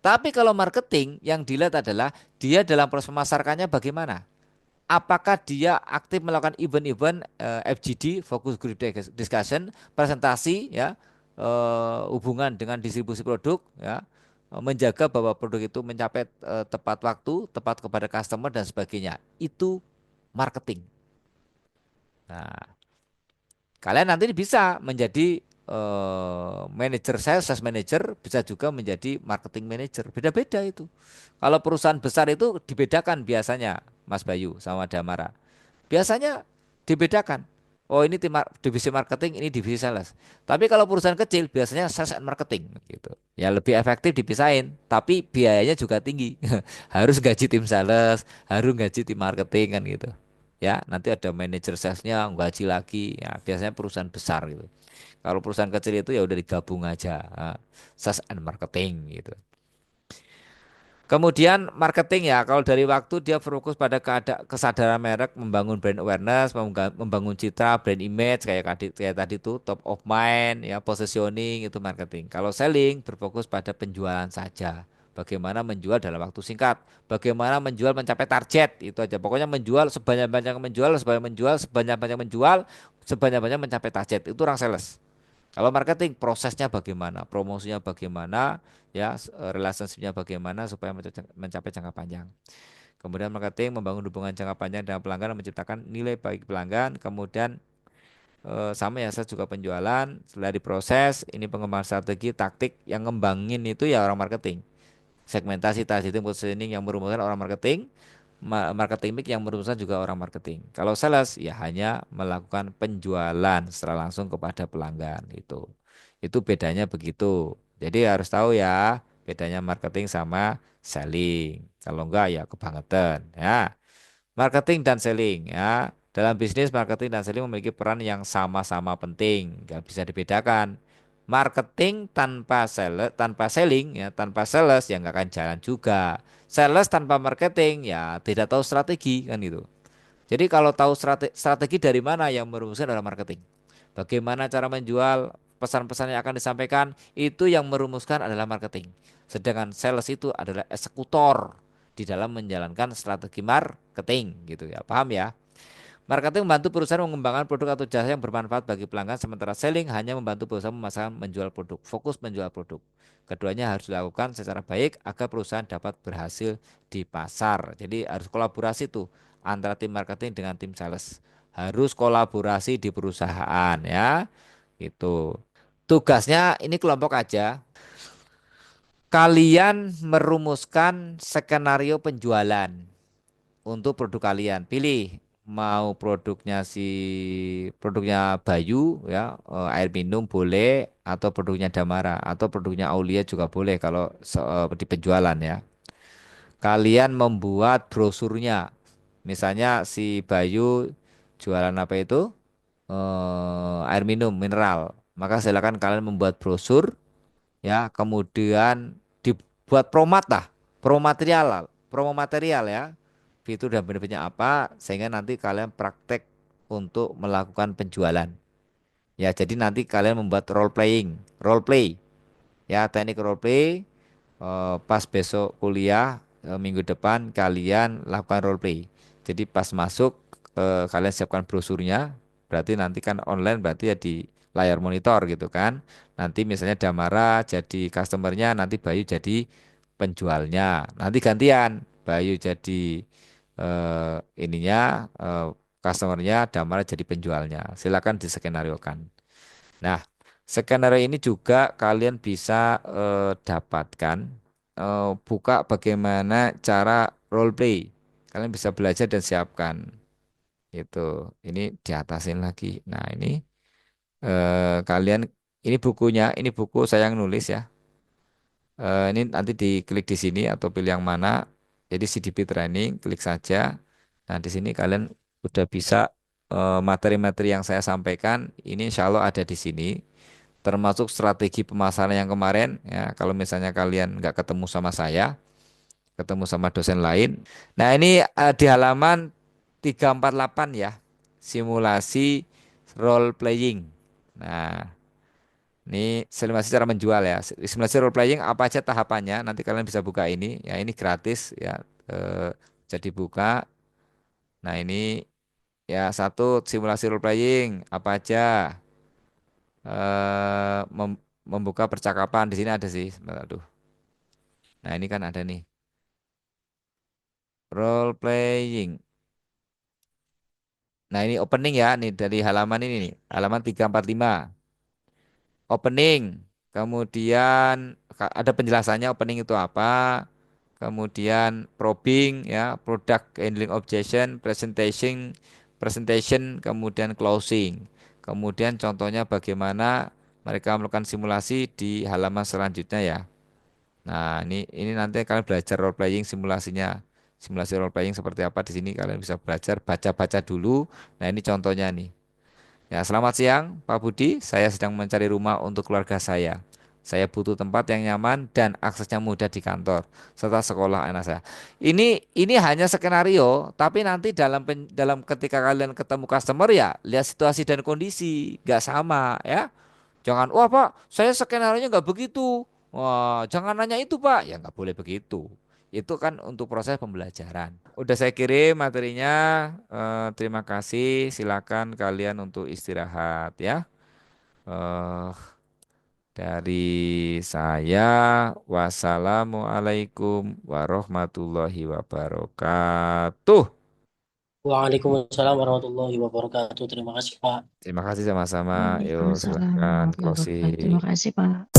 Tapi kalau marketing yang dilihat adalah dia dalam proses memasarkannya bagaimana. Apakah dia aktif melakukan event-event FGD, Focus Group Discussion, presentasi ya, hubungan dengan distribusi produk ya, menjaga bahwa produk itu mencapai tepat waktu, tepat kepada customer dan sebagainya. Itu marketing. Nah, kalian nanti bisa menjadi manajer sales manager, bisa juga menjadi marketing manager. Beda-beda itu. Kalau perusahaan besar itu dibedakan biasanya, Mas Bayu sama Damara. Biasanya dibedakan. Oh ini divisi marketing, ini divisi sales. Tapi kalau perusahaan kecil biasanya sales and marketing gitu. Ya lebih efektif dipisahin, tapi biayanya juga tinggi. Harus gaji tim sales, harus gaji tim marketing kan gitu. Ya, nanti ada manajer salesnya gaji lagi. Ya, biasanya perusahaan besar gitu. Kalau perusahaan kecil itu ya udah digabung aja, sales and marketing gitu. Kemudian marketing ya, kalau dari waktu dia fokus pada kesadaran merek, membangun brand awareness, membangun citra, brand image kayak tadi tuh top of mind ya, positioning itu marketing. Kalau selling berfokus pada penjualan saja. Bagaimana menjual dalam waktu singkat, bagaimana menjual mencapai target itu aja. Pokoknya menjual sebanyak-banyak menjual, sebanyak-banyak menjual, sebanyak-banyak mencapai target. Itu orang sales. Kalau marketing prosesnya bagaimana, promosinya bagaimana, ya relationship-nya bagaimana supaya mencapai jangka panjang. Kemudian marketing membangun hubungan jangka panjang dengan pelanggan dan menciptakan nilai bagi pelanggan. Kemudian sama ya saya juga penjualan. Setelah diproses, ini pengembangan strategi, taktik yang ngembangin itu ya orang marketing. Segmentasi, targeting, positioning yang merumuskan orang marketing. Marketing mix yang merumuskan juga orang marketing. Kalau sales ya hanya melakukan penjualan secara langsung kepada pelanggan itu. Itu bedanya begitu. Jadi harus tahu ya bedanya marketing sama selling. Kalau enggak ya kebangetan ya. Marketing dan selling ya. Dalam bisnis marketing dan selling memiliki peran yang sama-sama penting, nggak bisa dibedakan. Marketing tanpa selling ya, tanpa sales ya nggak akan jalan juga. Sales tanpa marketing ya tidak tahu strategi kan itu. Jadi kalau tahu strategi dari mana yang merumuskan adalah marketing. Bagaimana cara menjual, pesan-pesan yang akan disampaikan itu yang merumuskan adalah marketing. Sedangkan sales itu adalah eksekutor di dalam menjalankan strategi marketing gitu ya. Paham ya? Marketing membantu perusahaan mengembangkan produk atau jasa yang bermanfaat bagi pelanggan, sementara selling hanya membantu perusahaan memasarkan menjual produk, fokus menjual produk. Keduanya harus dilakukan secara baik agar perusahaan dapat berhasil di pasar. Jadi harus kolaborasi tuh antara tim marketing dengan tim sales. Harus kolaborasi di perusahaan ya. Itu. Tugasnya ini kelompok aja. Kalian merumuskan skenario penjualan untuk produk kalian. Pilih mau produknya Bayu ya, air minum boleh atau produknya Damara atau produknya Aulia juga boleh kalau di penjualan ya. Kalian membuat brosurnya. Misalnya si Bayu jualan apa itu? Air minum mineral. Maka silakan kalian membuat brosur ya, kemudian dibuat promat lah, promo material ya. Fitur dan benefitnya apa sehingga nanti kalian praktek untuk melakukan penjualan. Ya, jadi nanti kalian membuat role play ya, teknik role play. Pas besok kuliah minggu depan kalian lakukan role play. Jadi pas masuk kalian siapkan brosurnya. Berarti nanti kan online berarti ya di layar monitor gitu kan. Nanti misalnya Damara jadi customernya, nanti Bayu jadi penjualnya. Nanti gantian Bayu jadi customernya, Damara jadi penjualnya. Silakan diskenariokan. Nah, skenario ini juga kalian bisa dapatkan buka bagaimana cara role play. Kalian bisa belajar dan siapkan. Itu. Ini diatasin lagi. Nah, ini kalian ini bukunya, ini buku saya yang nulis ya. Ini nanti diklik di sini atau pilih yang mana. Jadi CDP training, klik saja. Nah, di sini kalian udah bisa materi-materi yang saya sampaikan. Ini insya Allah ada di sini. Termasuk strategi pemasaran yang kemarin. Ya, kalau misalnya kalian nggak ketemu sama saya, ketemu sama dosen lain. Nah, ini di halaman 348 ya. Simulasi role playing. Nah, ini simulasi cara menjual ya. Simulasi role playing apa aja tahapannya? Nanti kalian bisa buka ini. Ya ini gratis ya. Jadi buka. Nah ini ya satu simulasi role playing apa aja? Membuka percakapan di sini ada sih. Sebentar, aduh. Nah ini kan ada nih role playing. Nah ini opening ya. Nih dari halaman ini nih. Halaman 345. Opening. Kemudian ada penjelasannya opening itu apa. Kemudian probing ya, product handling objection, presentation, kemudian closing. Kemudian contohnya bagaimana mereka melakukan simulasi di halaman selanjutnya ya. Nah, ini nanti kalian belajar role playing simulasinya. Simulasi role playing seperti apa di sini kalian bisa belajar baca-baca dulu. Nah, ini contohnya nih. Ya, selamat siang Pak Budi. Saya sedang mencari rumah untuk keluarga saya. Saya butuh tempat yang nyaman dan aksesnya mudah di kantor serta sekolah anak saya. Ini hanya skenario, tapi nanti dalam ketika kalian ketemu customer ya lihat situasi dan kondisi, nggak sama ya. Jangan, wah Pak, saya skenario nggak begitu. Wah, jangan nanya itu Pak. Ya nggak boleh begitu. Itu kan untuk proses pembelajaran. Udah saya kirim materinya. Terima kasih. Silakan kalian untuk istirahat ya. Eh, dari saya, wassalamualaikum warahmatullahi wabarakatuh. Waalaikumsalam warahmatullahi wabarakatuh. Terima kasih, Pak. Terima kasih sama-sama. Yuk, Waalaikumsalam silakan warahmatullahi wabarakatuh. closing. Terima kasih, Pak.